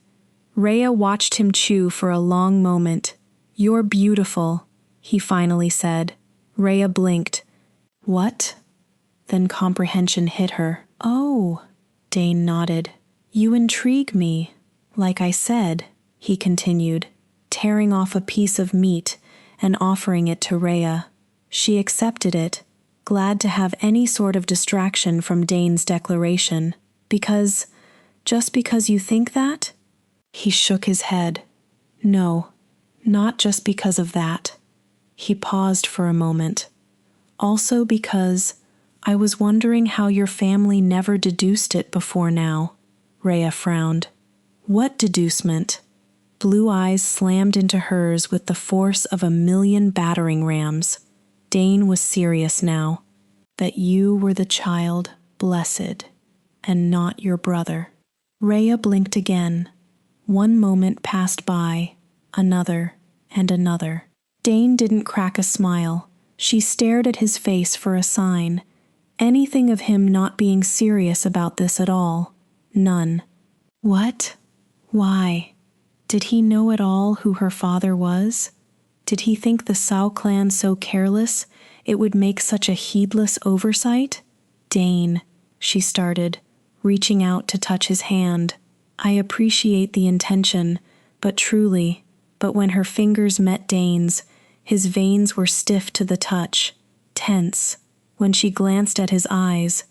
Reya watched him chew for a long moment. "You're beautiful," he finally said. Reya blinked. "What?" Then comprehension hit her. "Oh," Dane nodded. "You intrigue me. Like I said," he continued, tearing off a piece of meat and offering it to Reya. She accepted it, glad to have any sort of distraction from Dane's declaration. Just because you think that?" He shook his head. "No, not just because of that." He paused for a moment. "Also because I was wondering how your family never deduced it before now." Reya frowned. "What deducement?" Blue eyes slammed into hers with the force of 1,000,000 battering rams. Dane was serious now. "That you were the child blessed, and not your brother." Reya blinked again. One moment passed by, another, and another. Dane didn't crack a smile. She stared at his face for a sign. Anything of him not being serious about this at all. None. What? Why? Did he know at all who her father was? Did he think the Sao clan so careless it would make such a heedless oversight? "Dane," she started, reaching out to touch his hand. "I appreciate the intention, but when her fingers met Dane's, his veins were stiff to the touch, tense. When she glanced at his eyes,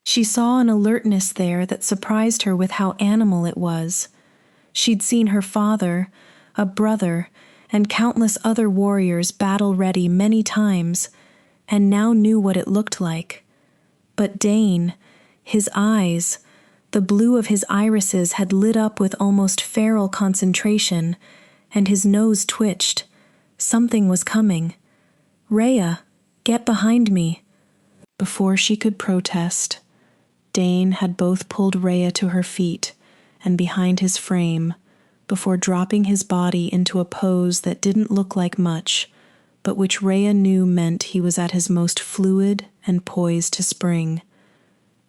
She saw an alertness there that surprised her with how animal it was. She'd seen her father, a brother, and countless other warriors battle-ready many times, and now knew what it looked like. But Dane, his eyes, the blue of his irises had lit up with almost feral concentration, and his nose twitched. Something was coming. "Reya, get behind me." Before she could protest, Dane had both pulled Reya to her feet and behind his frame, before dropping his body into a pose that didn't look like much, but which Reya knew meant he was at his most fluid and poised to spring.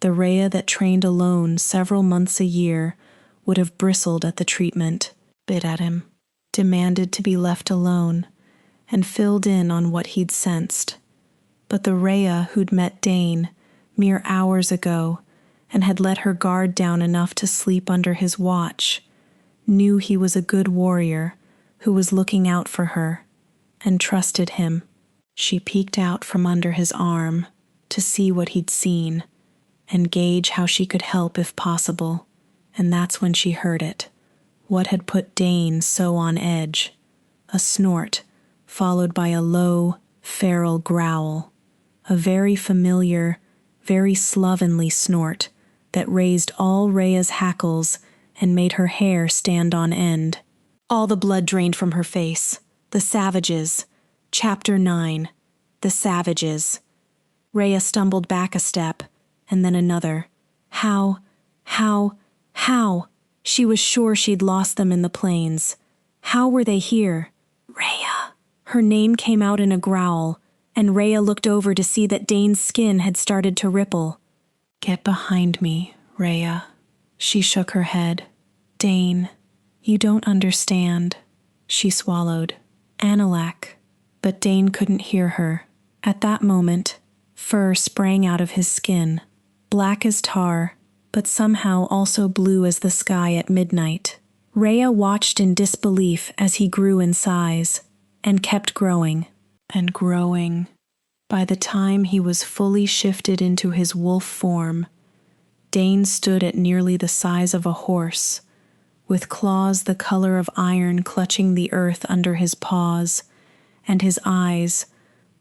The Reya that trained alone several months a year would have bristled at the treatment, bit at him, demanded to be left alone, and filled in on what he'd sensed. But the Reya who'd met Dane mere hours ago and had let her guard down enough to sleep under his watch knew he was a good warrior who was looking out for her and trusted him. She peeked out from under his arm to see what he'd seen and gauge how she could help if possible, and that's when she heard it. What had put Dane so on edge? A snort, followed by a low, feral growl. A very familiar, very slovenly snort that raised all Reya's hackles and made her hair stand on end. All the blood drained from her face. The savages. Chapter 9. The savages. Reya stumbled back a step, and then another. How? She was sure she'd lost them in the plains. How were they here? Reya. Her name came out in a growl, and Reya looked over to see that Dane's skin had started to ripple. "Get behind me, Reya." She shook her head. "Dane, you don't understand." She swallowed. "Analak." But Dane couldn't hear her. At that moment, fur sprang out of his skin, black as tar, but somehow also blue as the sky at midnight. Reya watched in disbelief as he grew in size, and kept growing, and growing. By the time he was fully shifted into his wolf form, Dane stood at nearly the size of a horse, with claws the color of iron clutching the earth under his paws, and his eyes,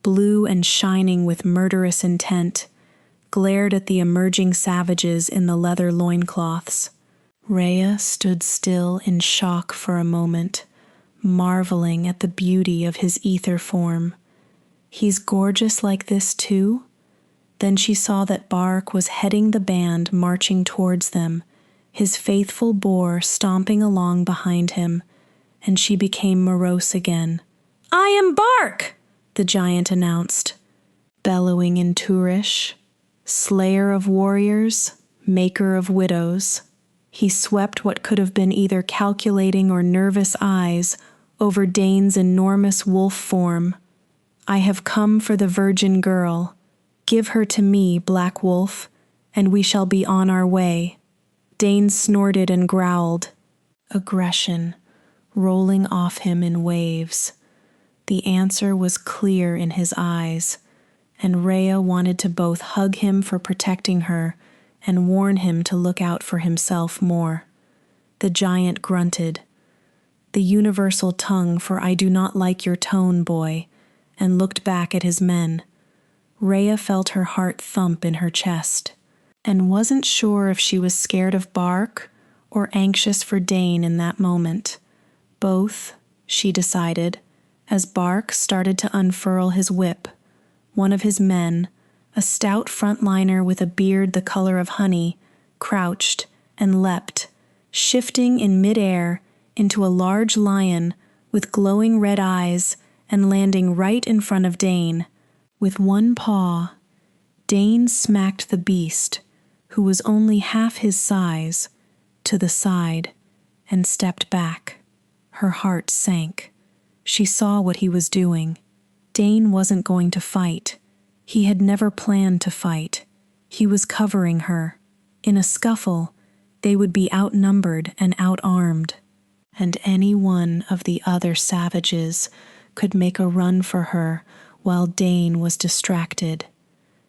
blue and shining with murderous intent, glared at the emerging savages in the leather loincloths. Reya stood still in shock for a moment, marveling at the beauty of his ether form. He's gorgeous like this too? Then she saw that Bark was heading the band marching towards them, his faithful boar stomping along behind him, and she became morose again. "I am Bark," the giant announced, bellowing in Tourish, slayer of warriors, maker of widows. He swept what could have been either calculating or nervous eyes over Dane's enormous wolf form. "I have come for the virgin girl. Give her to me, Black Wolf, and we shall be on our way." Dane snorted and growled, aggression rolling off him in waves. The answer was clear in his eyes, and Reya wanted to both hug him for protecting her and warn him to look out for himself more. The giant grunted, the universal tongue for "I do not like your tone, boy," and looked back at his men. Reya felt her heart thump in her chest, and wasn't sure if she was scared of Bark or anxious for Dane in that moment. Both, she decided, as Bark started to unfurl his whip. One of his men, a stout frontliner with a beard the color of honey, crouched and leapt, shifting in midair into a large lion with glowing red eyes and landing right in front of Dane. With one paw, Dane smacked the beast, who was only half his size, to the side and stepped back. Her heart sank. She saw what he was doing. Dane wasn't going to fight. He had never planned to fight. He was covering her. In a scuffle, they would be outnumbered and outarmed, and any one of the other savages could make a run for her while Dane was distracted.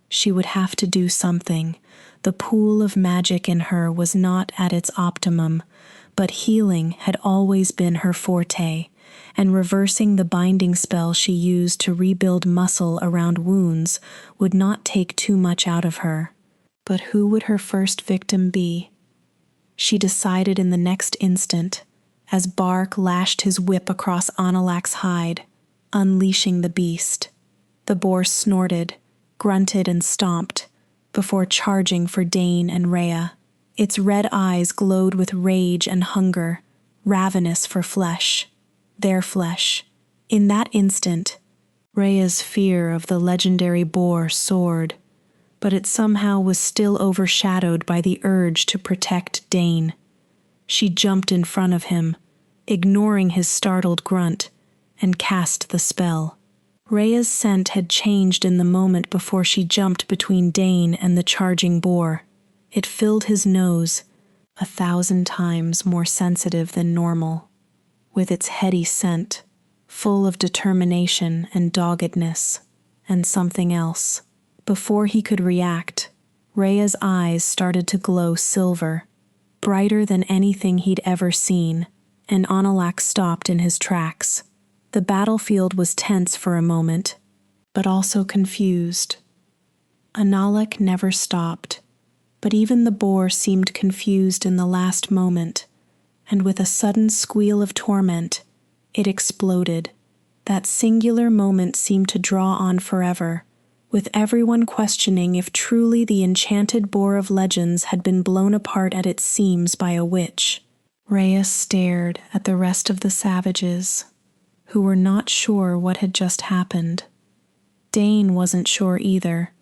She would have to do something. The pool of magic in her was not at its optimum, but healing had always been her forte, and reversing the binding spell she used to rebuild muscle around wounds would not take too much out of her. But who would her first victim be? She decided in the next instant, as Bark lashed his whip across Analak's hide, unleashing the beast. The boar snorted, grunted, and stomped, before charging for Dane and Reya. Its red eyes glowed with rage and hunger, ravenous for flesh. Their flesh. In that instant, Reya's fear of the legendary boar soared, but it somehow was still overshadowed by the urge to protect Dane. She jumped in front of him, ignoring his startled grunt, and cast the spell. Reya's scent had changed in the moment before she jumped between Dane and the charging boar. It filled his nose, 1,000 times more sensitive than normal, with its heady scent, full of determination and doggedness, and something else. Before he could react, Reya's eyes started to glow silver, brighter than anything he'd ever seen, and Analak stopped in his tracks. The battlefield was tense for a moment, but also confused. Analak never stopped, but even the boar seemed confused in the last moment, and with a sudden squeal of torment, it exploded. That singular moment seemed to draw on forever, with everyone questioning if truly the enchanted boar of legends had been blown apart at its seams by a witch. Reya stared at the rest of the savages, who were not sure what had just happened. Dane wasn't sure either,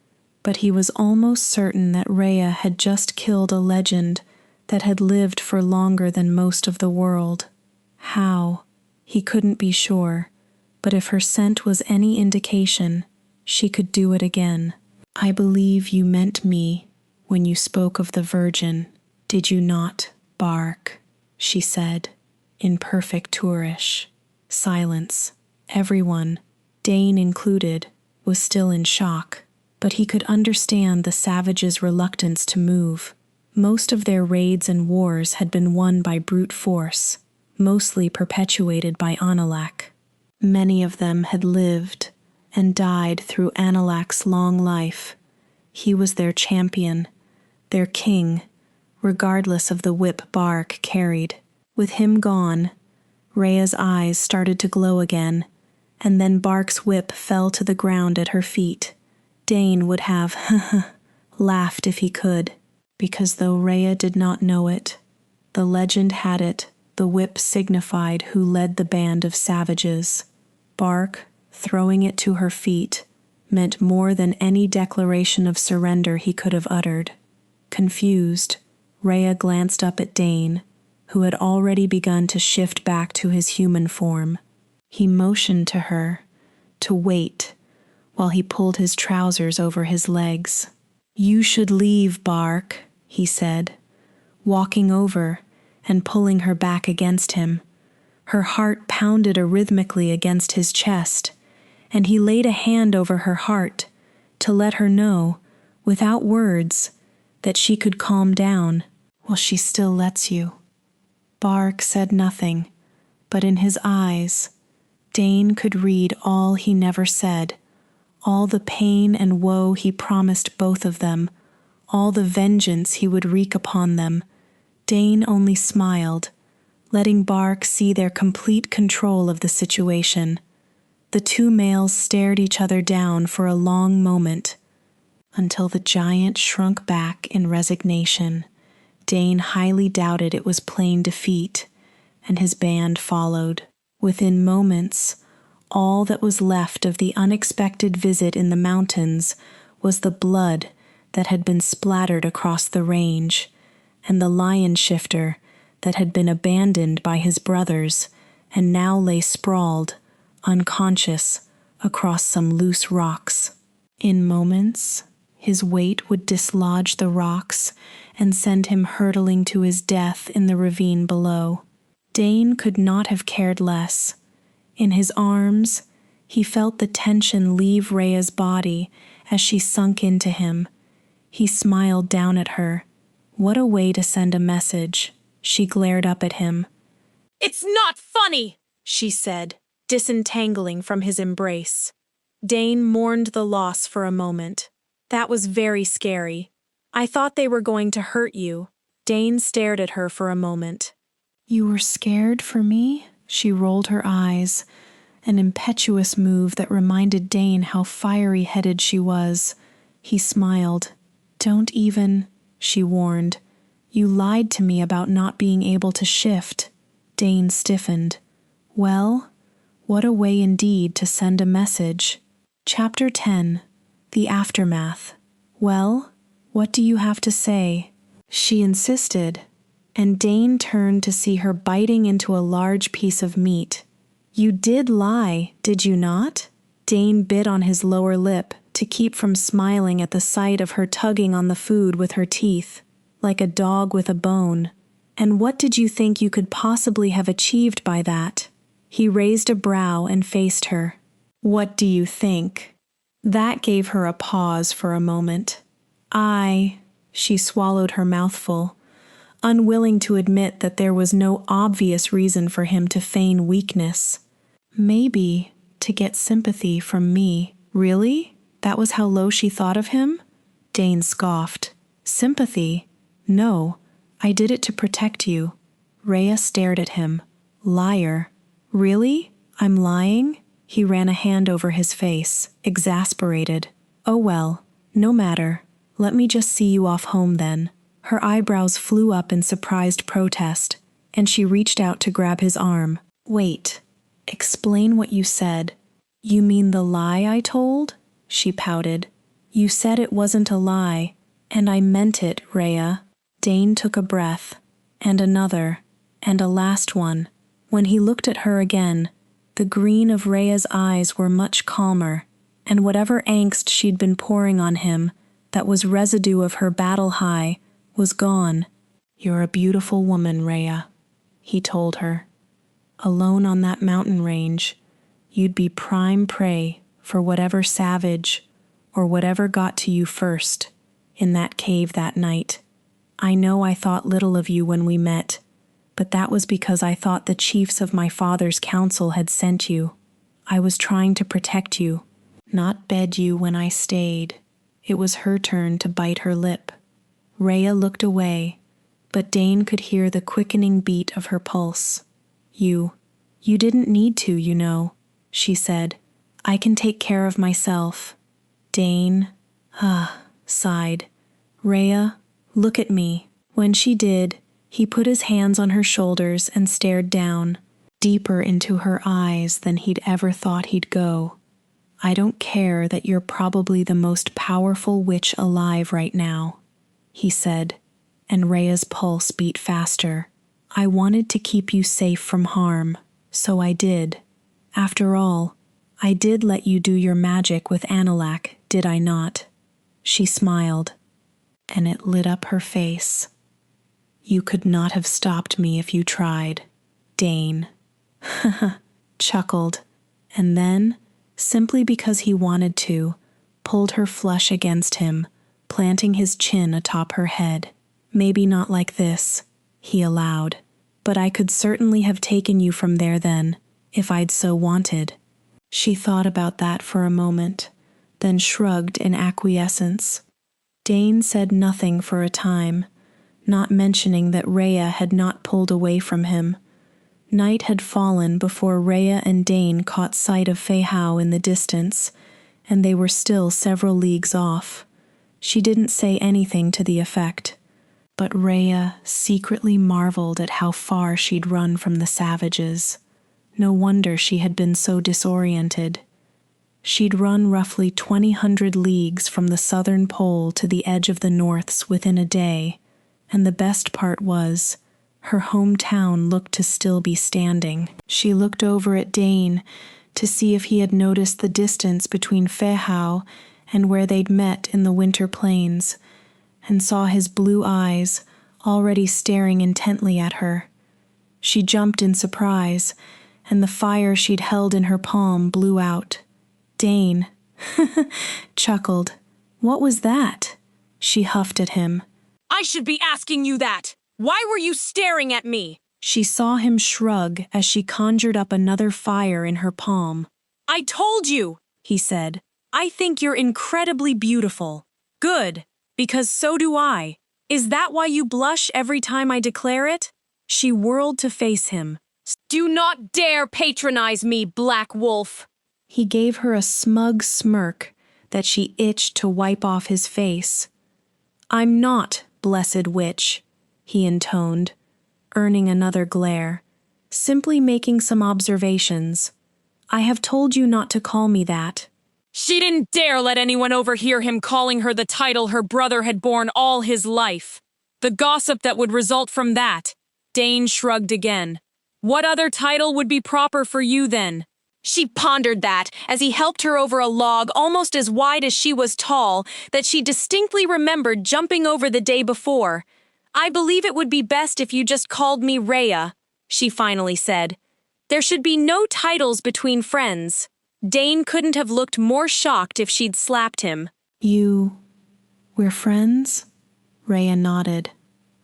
but he was almost certain that Reya had just killed a legend that had lived for longer than most of the world. How? He couldn't be sure, but if her scent was any indication, she could do it again. "I believe you meant me when you spoke of the Virgin, did you not, Bark?" she said, in perfect Tourish. Silence. Everyone, Dane included, was still in shock, but he could understand the savages' reluctance to move. Most of their raids and wars had been won by brute force, mostly perpetuated by Analak. Many of them had lived and died through Analak's long life. He was their champion, their king, regardless of the whip Bark carried. With him gone, Reya's eyes started to glow again, and then Bark's whip fell to the ground at her feet. Dane would have laughed if he could, because though Reya did not know it, the legend had it the whip signified who led the band of savages. Bark, throwing it to her feet, meant more than any declaration of surrender he could have uttered. Confused, Reya glanced up at Dane, who had already begun to shift back to his human form. He motioned to her to wait while he pulled his trousers over his legs. "You should leave, Bark," he said, walking over and pulling her back against him. Her heart pounded rhythmically against his chest, and he laid a hand over her heart to let her know, without words, that she could calm down. "Well, she still lets you." Bark said nothing, but in his eyes, Dane could read all he never said, all the pain and woe he promised both of them, all the vengeance he would wreak upon them. Dane only smiled, letting Bark see their complete control of the situation. The two males stared each other down for a long moment, until the giant shrunk back in resignation. Dane highly doubted it was plain defeat, and his band followed. Within moments, all that was left of the unexpected visit in the mountains was the blood that had been splattered across the range, and the lion shifter that had been abandoned by his brothers and now lay sprawled, unconscious, across some loose rocks. In moments, his weight would dislodge the rocks and send him hurtling to his death in the ravine below. Dane could not have cared less. In his arms, he felt the tension leave Reya's body as she sunk into him. He smiled down at her. What a way to send a message. She glared up at him. "It's not funny," she said, disentangling from his embrace. Dane mourned the loss for a moment. "That was very scary. I thought they were going to hurt you." Dane stared at her for a moment. You were scared for me? She rolled her eyes, an impetuous move that reminded Dane how fiery-headed she was. He smiled. Don't even, she warned. You lied to me about not being able to shift. Dane stiffened. Well, what a way indeed to send a message. Chapter 10. The Aftermath. Well, what do you have to say? She insisted, and Dane turned to see her biting into a large piece of meat. You did lie, did you not? Dane bit on his lower lip to keep from smiling at the sight of her tugging on the food with her teeth, like a dog with a bone. And what did you think you could possibly have achieved by that? He raised a brow and faced her. What do you think? That gave her a pause for a moment. She swallowed her mouthful, unwilling to admit that there was no obvious reason for him to feign weakness. Maybe to get sympathy from me. Really? That was how low she thought of him? Dane scoffed. Sympathy? No, I did it to protect you. Reya stared at him. Liar. Really? I'm lying? He ran a hand over his face, exasperated. Oh well, no matter. Let me just see you off home then. Her eyebrows flew up in surprised protest, and she reached out to grab his arm. Wait, explain what you said. You mean the lie I told? She pouted. You said it wasn't a lie, and I meant it, Reya. Dane took a breath, and another, and a last one. When he looked at her again, the green of Reya's eyes were much calmer, and whatever angst she'd been pouring on him, that was residue of her battle high, was gone. You're a beautiful woman, Reya, he told her. Alone on that mountain range, you'd be prime prey for whatever savage or whatever got to you first in that cave that night. I know I thought little of you when we met, but that was because I thought the chiefs of my father's council had sent you. I was trying to protect you, not bed you when I stayed. It was her turn to bite her lip. Reya looked away, but Dane could hear the quickening beat of her pulse. You didn't need to, you know, she said. I can take care of myself. Dane, sighed. Reya, look at me. When she did, he put his hands on her shoulders and stared down, deeper into her eyes than he'd ever thought he'd go. I don't care that you're probably the most powerful witch alive right now, he said, and Reya's pulse beat faster. I wanted to keep you safe from harm, so I did. After all, I did let you do your magic with Analak, did I not? She smiled, and it lit up her face. You could not have stopped me if you tried, Dane. Chuckled, and then, simply because he wanted to, pulled her flush against him, planting his chin atop her head. Maybe not like this, he allowed, but I could certainly have taken you from there then, if I'd so wanted. She thought about that for a moment, then shrugged in acquiescence. Dane said nothing for a time, not mentioning that Reya had not pulled away from him. Night had fallen before Reya and Dane caught sight of Fei Hao in the distance, and they were still several leagues off. She didn't say anything to the effect, but Reya secretly marveled at how far she'd run from the savages. No wonder she had been so disoriented. She'd run roughly 200 leagues from the southern pole to the edge of the Norths within a day, and the best part was, her hometown looked to still be standing. She looked over at Dane to see if he had noticed the distance between Fei Hao and where they'd met in the winter plains, and saw his blue eyes already staring intently at her. She jumped in surprise, and the fire she'd held in her palm blew out. Dane, chuckled. What was that? She huffed at him. I should be asking you that. Why were you staring at me? She saw him shrug as she conjured up another fire in her palm. I told you, he said. I think you're incredibly beautiful. Good, because so do I. Is that why you blush every time I declare it? She whirled to face him. Do not dare patronize me, Black Wolf. He gave her a smug smirk that she itched to wipe off his face. I'm not, blessed witch, he intoned, earning another glare. Simply making some observations. I have told you not to call me that. She didn't dare let anyone overhear him calling her the title her brother had borne all his life. The gossip that would result from that. Dane shrugged again. What other title would be proper for you then? She pondered that as he helped her over a log almost as wide as she was tall that she distinctly remembered jumping over the day before. I believe it would be best if you just called me Reya, she finally said. There should be no titles between friends. Dane couldn't have looked more shocked if she'd slapped him. We're friends? Reya nodded.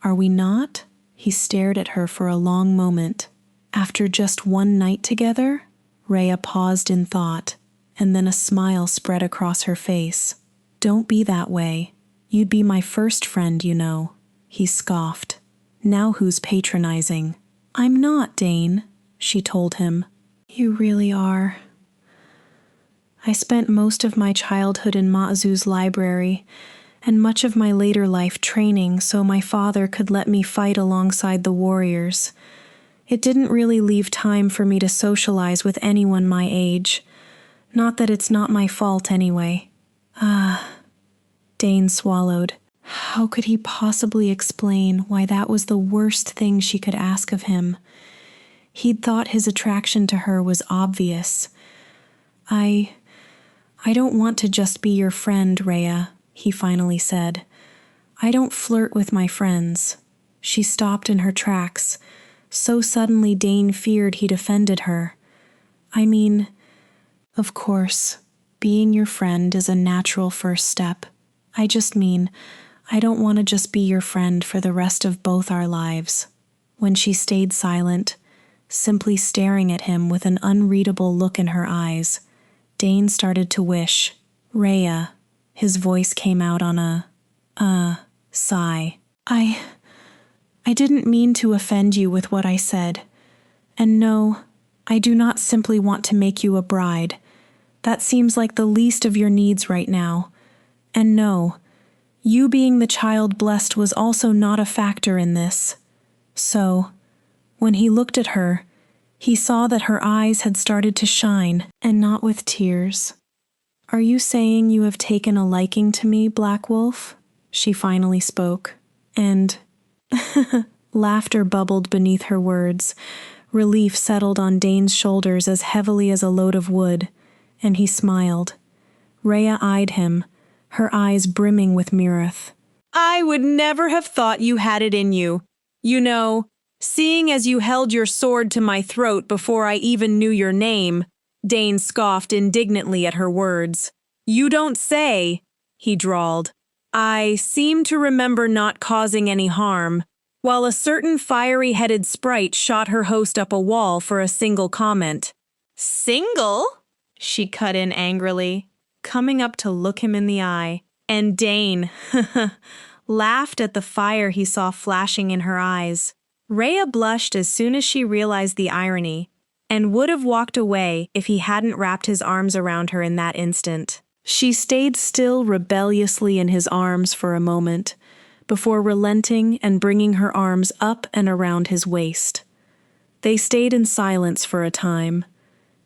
Are we not? He stared at her for a long moment. After just one night together? Reya paused in thought, and then a smile spread across her face. Don't be that way. You'd be my first friend, you know. He scoffed. Now who's patronizing? I'm not, Dane, she told him. You really are. I spent most of my childhood in 𝒂𝒊𝒔𝒕 library, and much of my later life training so my father could let me fight alongside the warriors. It didn't really leave time for me to socialize with anyone my age. Not that it's not my fault anyway. Dane swallowed. How could he possibly explain why that was the worst thing she could ask of him? He'd thought his attraction to her was obvious. I don't want to just be your friend, Reya, he finally said. I don't flirt with my friends. She stopped in her tracks. So suddenly Dane feared he'd offended her. I mean, of course, being your friend is a natural first step. I just mean, I don't want to just be your friend for the rest of both our lives. When she stayed silent, simply staring at him with an unreadable look in her eyes, Dane started to wish. Reya, his voice came out on a sigh. I didn't mean to offend you with what I said. And no, I do not simply want to make you a bride. That seems like the least of your needs right now. And no, you being the child blessed was also not a factor in this. So, when he looked at her, he saw that her eyes had started to shine, and not with tears. Are you saying you have taken a liking to me, Black Wolf? She finally spoke, and laughter bubbled beneath her words. Relief settled on Dane's shoulders as heavily as a load of wood, and he smiled. Reya eyed him, her eyes brimming with mirth. I would never have thought you had it in you. You know, seeing as you held your sword to my throat before I even knew your name, Dane scoffed indignantly at her words. You don't say, he drawled. I seem to remember not causing any harm, while a certain fiery-headed sprite shot her host up a wall for a single comment. Single? She cut in angrily, coming up to look him in the eye, and Dane laughed at the fire he saw flashing in her eyes. Reya blushed as soon as she realized the irony, and would have walked away if he hadn't wrapped his arms around her in that instant. She stayed still rebelliously in his arms for a moment, before relenting and bringing her arms up and around his waist. They stayed in silence for a time.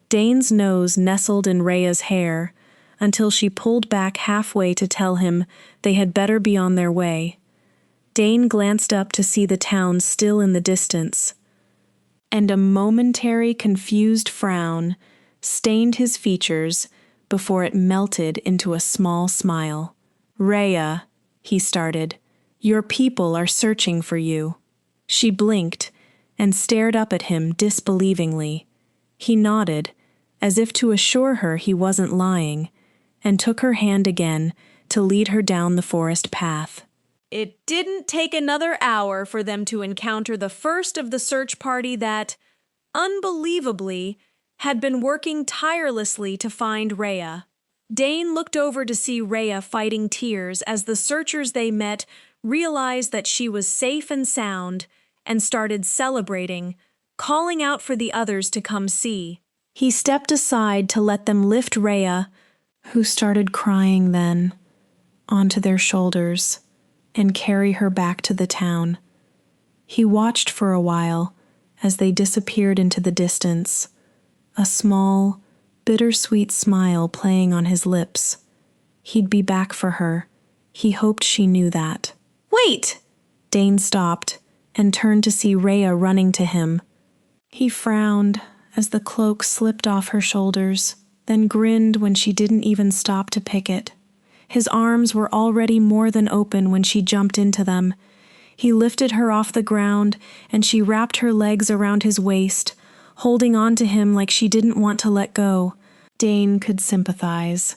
Dane's nose nestled in Reya's hair, until she pulled back halfway to tell him they had better be on their way. Dane glanced up to see the town still in the distance, and a momentary confused frown stained his features before it melted into a small smile. Reya, he started, your people are searching for you. She blinked and stared up at him disbelievingly. He nodded, as if to assure her he wasn't lying, and took her hand again to lead her down the forest path. It didn't take another hour for them to encounter the first of the search party that, unbelievably, had been working tirelessly to find Reya. Dane looked over to see Reya fighting tears as the searchers they met realized that she was safe and sound and started celebrating, calling out for the others to come see. He stepped aside to let them lift Reya, who started crying then, onto their shoulders and carry her back to the town. He watched for a while as they disappeared into the distance, a small, bittersweet smile playing on his lips. He'd be back for her. He hoped she knew that. Wait! Dane stopped and turned to see Reya running to him. He frowned as the cloak slipped off her shoulders, then grinned when she didn't even stop to pick it. His arms were already more than open when she jumped into them. He lifted her off the ground, and she wrapped her legs around his waist, holding on to him like she didn't want to let go. Dane could sympathize.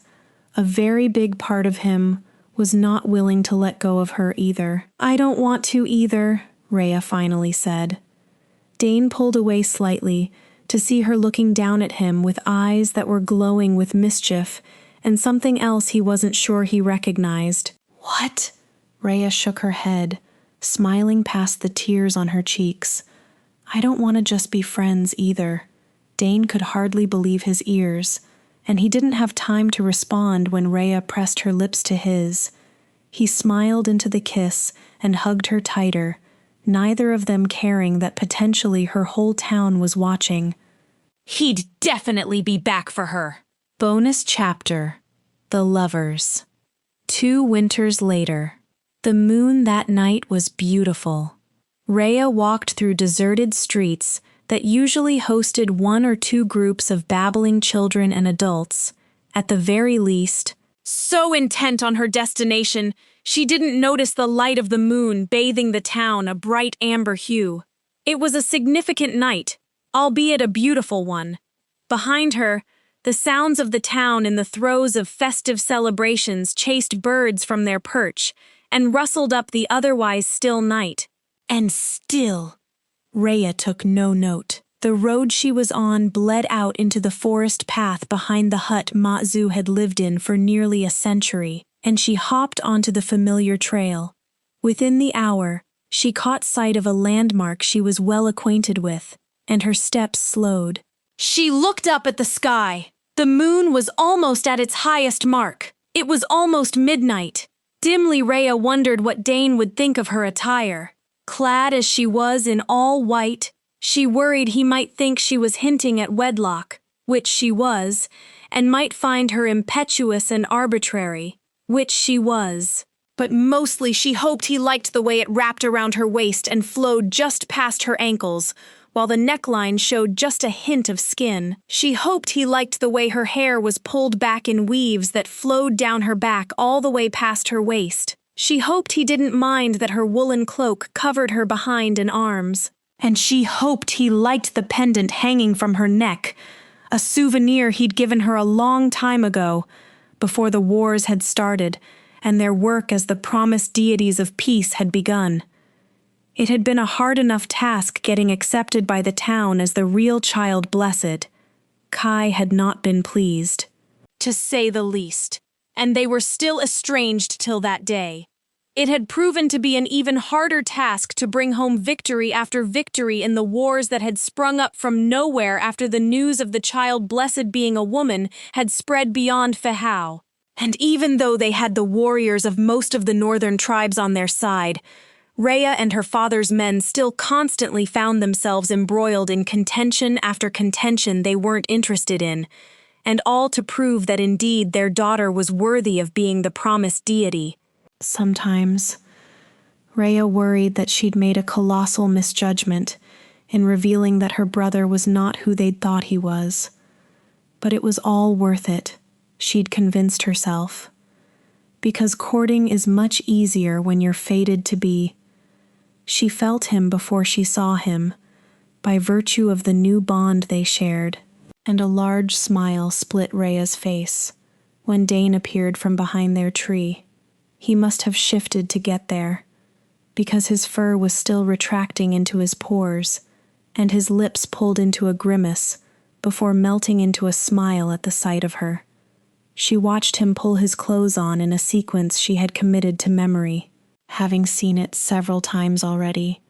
A very big part of him was not willing to let go of her either. "I don't want to either," Reya finally said. Dane pulled away slightly to see her looking down at him with eyes that were glowing with mischief and something else he wasn't sure he recognized. "What?" Reya shook her head, smiling past the tears on her cheeks. "I don't want to just be friends either." Dane could hardly believe his ears, and he didn't have time to respond when Reya pressed her lips to his. He smiled into the kiss and hugged her tighter, neither of them caring that potentially her whole town was watching. He'd definitely be back for her. Bonus chapter: The Lovers. 2 winters later. The moon that night was beautiful. Reya walked through deserted streets that usually hosted 1 or 2 groups of babbling children and adults, at the very least. So intent on her destination, she didn't notice the light of the moon bathing the town a bright amber hue. It was a significant night, albeit a beautiful one. Behind her, the sounds of the town in the throes of festive celebrations chased birds from their perch and rustled up the otherwise still night. And still, Reya took no note. The road she was on bled out into the forest path behind the hut 𝒏𝒍𝒂𝒚𝒍𝒊𝒔𝒕 had lived in for nearly a century, and she hopped onto the familiar trail. Within the hour, she caught sight of a landmark she was well acquainted with, and her steps slowed. She looked up at the sky. The moon was almost at its highest mark. It was almost midnight. Dimly, Reya wondered what Dane would think of her attire. Clad as she was in all white, she worried he might think she was hinting at wedlock, which she was, and might find her impetuous and arbitrary, which she was. But mostly she hoped he liked the way it wrapped around her waist and flowed just past her ankles, while the neckline showed just a hint of skin. She hoped he liked the way her hair was pulled back in weaves that flowed down her back all the way past her waist. She hoped he didn't mind that her woolen cloak covered her behind and arms. And she hoped he liked the pendant hanging from her neck, a souvenir he'd given her a long time ago, before the wars had started and their work as the promised deities of peace had begun. It had been a hard enough task getting accepted by the town as the real child blessed. Kai had not been pleased, to say the least, and they were still estranged till that day. It had proven to be an even harder task to bring home victory after victory in the wars that had sprung up from nowhere after the news of the child blessed being a woman had spread beyond Fehau. And even though they had the warriors of most of the northern tribes on their side, Reya and her father's men still constantly found themselves embroiled in contention after contention they weren't interested in, and all to prove that indeed their daughter was worthy of being the promised deity. Sometimes, Reya worried that she'd made a colossal misjudgment in revealing that her brother was not who they'd thought he was. But it was all worth it, she'd convinced herself. Because courting is much easier when you're fated to be. She felt him before she saw him, by virtue of the new bond they shared, and a large smile split Reya's face, when Dane appeared from behind their tree. He must have shifted to get there, because his fur was still retracting into his pores, and his lips pulled into a grimace before melting into a smile at the sight of her. She watched him pull his clothes on in a sequence she had committed to memory, having seen it several times already.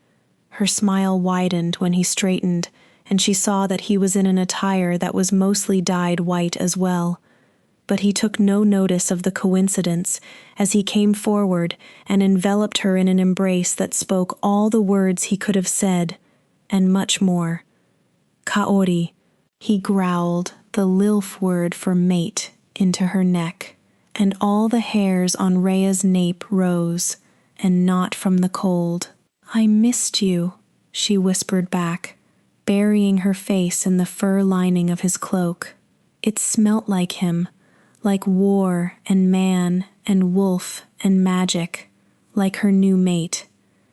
Her smile widened when he straightened, and she saw that he was in an attire that was mostly dyed white as well. But he took no notice of the coincidence as he came forward and enveloped her in an embrace that spoke all the words he could have said, and much more. Kaori, he growled the Lilf word for mate into her neck, and all the hairs on Reya's nape rose, and not from the cold. I missed you, she whispered back, burying her face in the fur lining of his cloak. It smelt like him, like war and man and wolf and magic, like her new mate.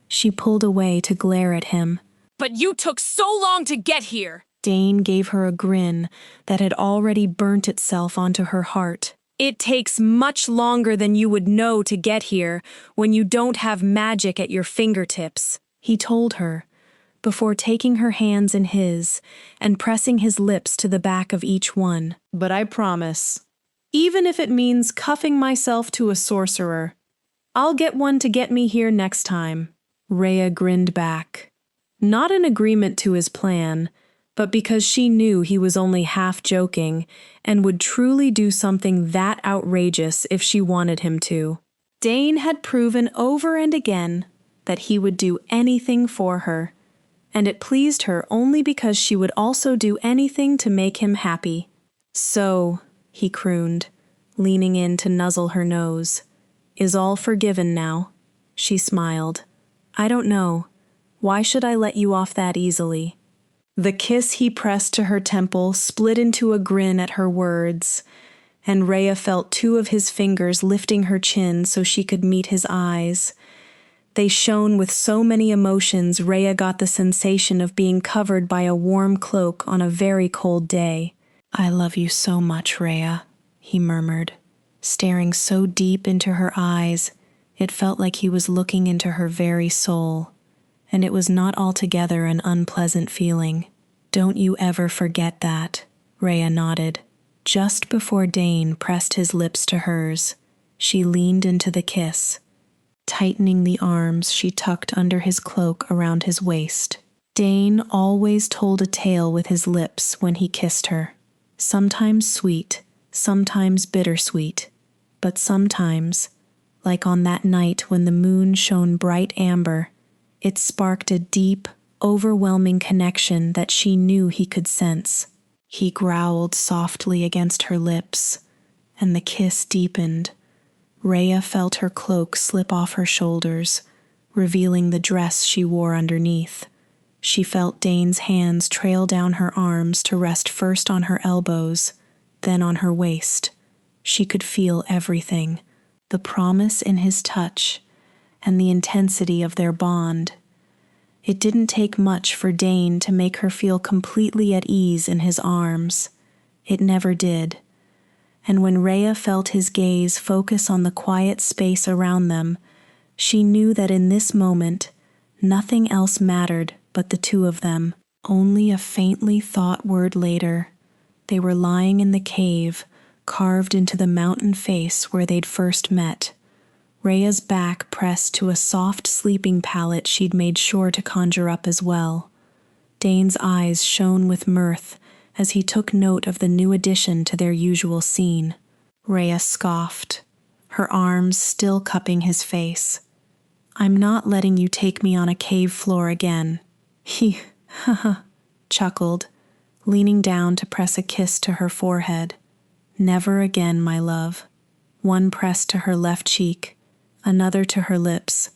She pulled away to glare at him. But you took so long to get here! Dane gave her a grin that had already burnt itself onto her heart. It takes much longer than you would know to get here when you don't have magic at your fingertips, he told her, before taking her hands in his and pressing his lips to the back of each one. But I promise, even if it means cuffing myself to a sorcerer, I'll get one to get me here next time. Reya grinned back, not in agreement to his plan, but because she knew he was only half joking and would truly do something that outrageous if she wanted him to. Dane had proven over and again that he would do anything for her, and it pleased her only because she would also do anything to make him happy. So, he crooned, leaning in to nuzzle her nose. Is all forgiven now? She smiled. I don't know. Why should I let you off that easily? The kiss he pressed to her temple split into a grin at her words, and Reya felt two of his fingers lifting her chin so she could meet his eyes. They shone with so many emotions Reya got the sensation of being covered by a warm cloak on a very cold day. I love you so much, Reya, he murmured, staring so deep into her eyes it felt like he was looking into her very soul. And it was not altogether an unpleasant feeling. Don't you ever forget that, Reya nodded. Just before Dane pressed his lips to hers, she leaned into the kiss, tightening the arms she tucked under his cloak around his waist. Dane always told a tale with his lips when he kissed her, sometimes sweet, sometimes bittersweet, but sometimes, like on that night when the moon shone bright amber, it sparked a deep, overwhelming connection that she knew he could sense. He growled softly against her lips, and the kiss deepened. Reya felt her cloak slip off her shoulders, revealing the dress she wore underneath. She felt Dane's hands trail down her arms to rest first on her elbows, then on her waist. She could feel everything, the promise in his touch, and the intensity of their bond. It didn't take much for Dane to make her feel completely at ease in his arms. It never did. And when Reya felt his gaze focus on the quiet space around them, she knew that in this moment, nothing else mattered but the two of them. Only a faintly thought word later, they were lying in the cave, carved into the mountain face where they'd first met. Reya's back pressed to a soft sleeping pallet she'd made sure to conjure up as well. Dane's eyes shone with mirth as he took note of the new addition to their usual scene. Reya scoffed, her arms still cupping his face. I'm not letting you take me on a cave floor again. He, chuckled, leaning down to press a kiss to her forehead. Never again, my love. One pressed to her left cheek, another to her lips,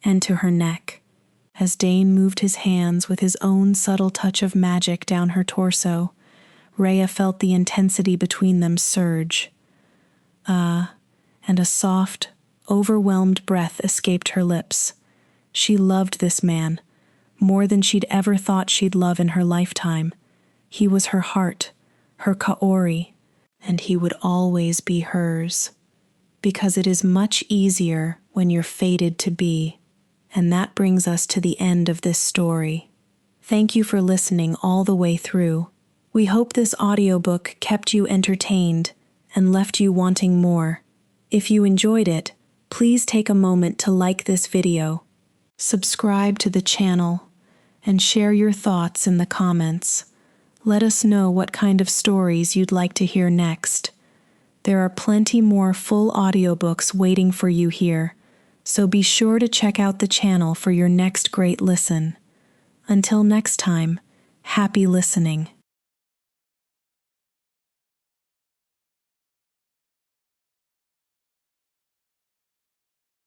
and to her neck, as Dane moved his hands with his own subtle touch of magic down her torso. Reya felt the intensity between them surge. And a soft, overwhelmed breath escaped her lips. She loved this man, more than she'd ever thought she'd love in her lifetime. He was her heart, her Kaori, and he would always be hers. Because it is much easier when you're fated to be. And that brings us to the end of this story. Thank you for listening all the way through. We hope this audiobook kept you entertained and left you wanting more. If you enjoyed it, please take a moment to like this video, subscribe to the channel, and share your thoughts in the comments. Let us know what kind of stories you'd like to hear next. There are plenty more full audiobooks waiting for you here, so be sure to check out the channel for your next great listen. Until next time, happy listening.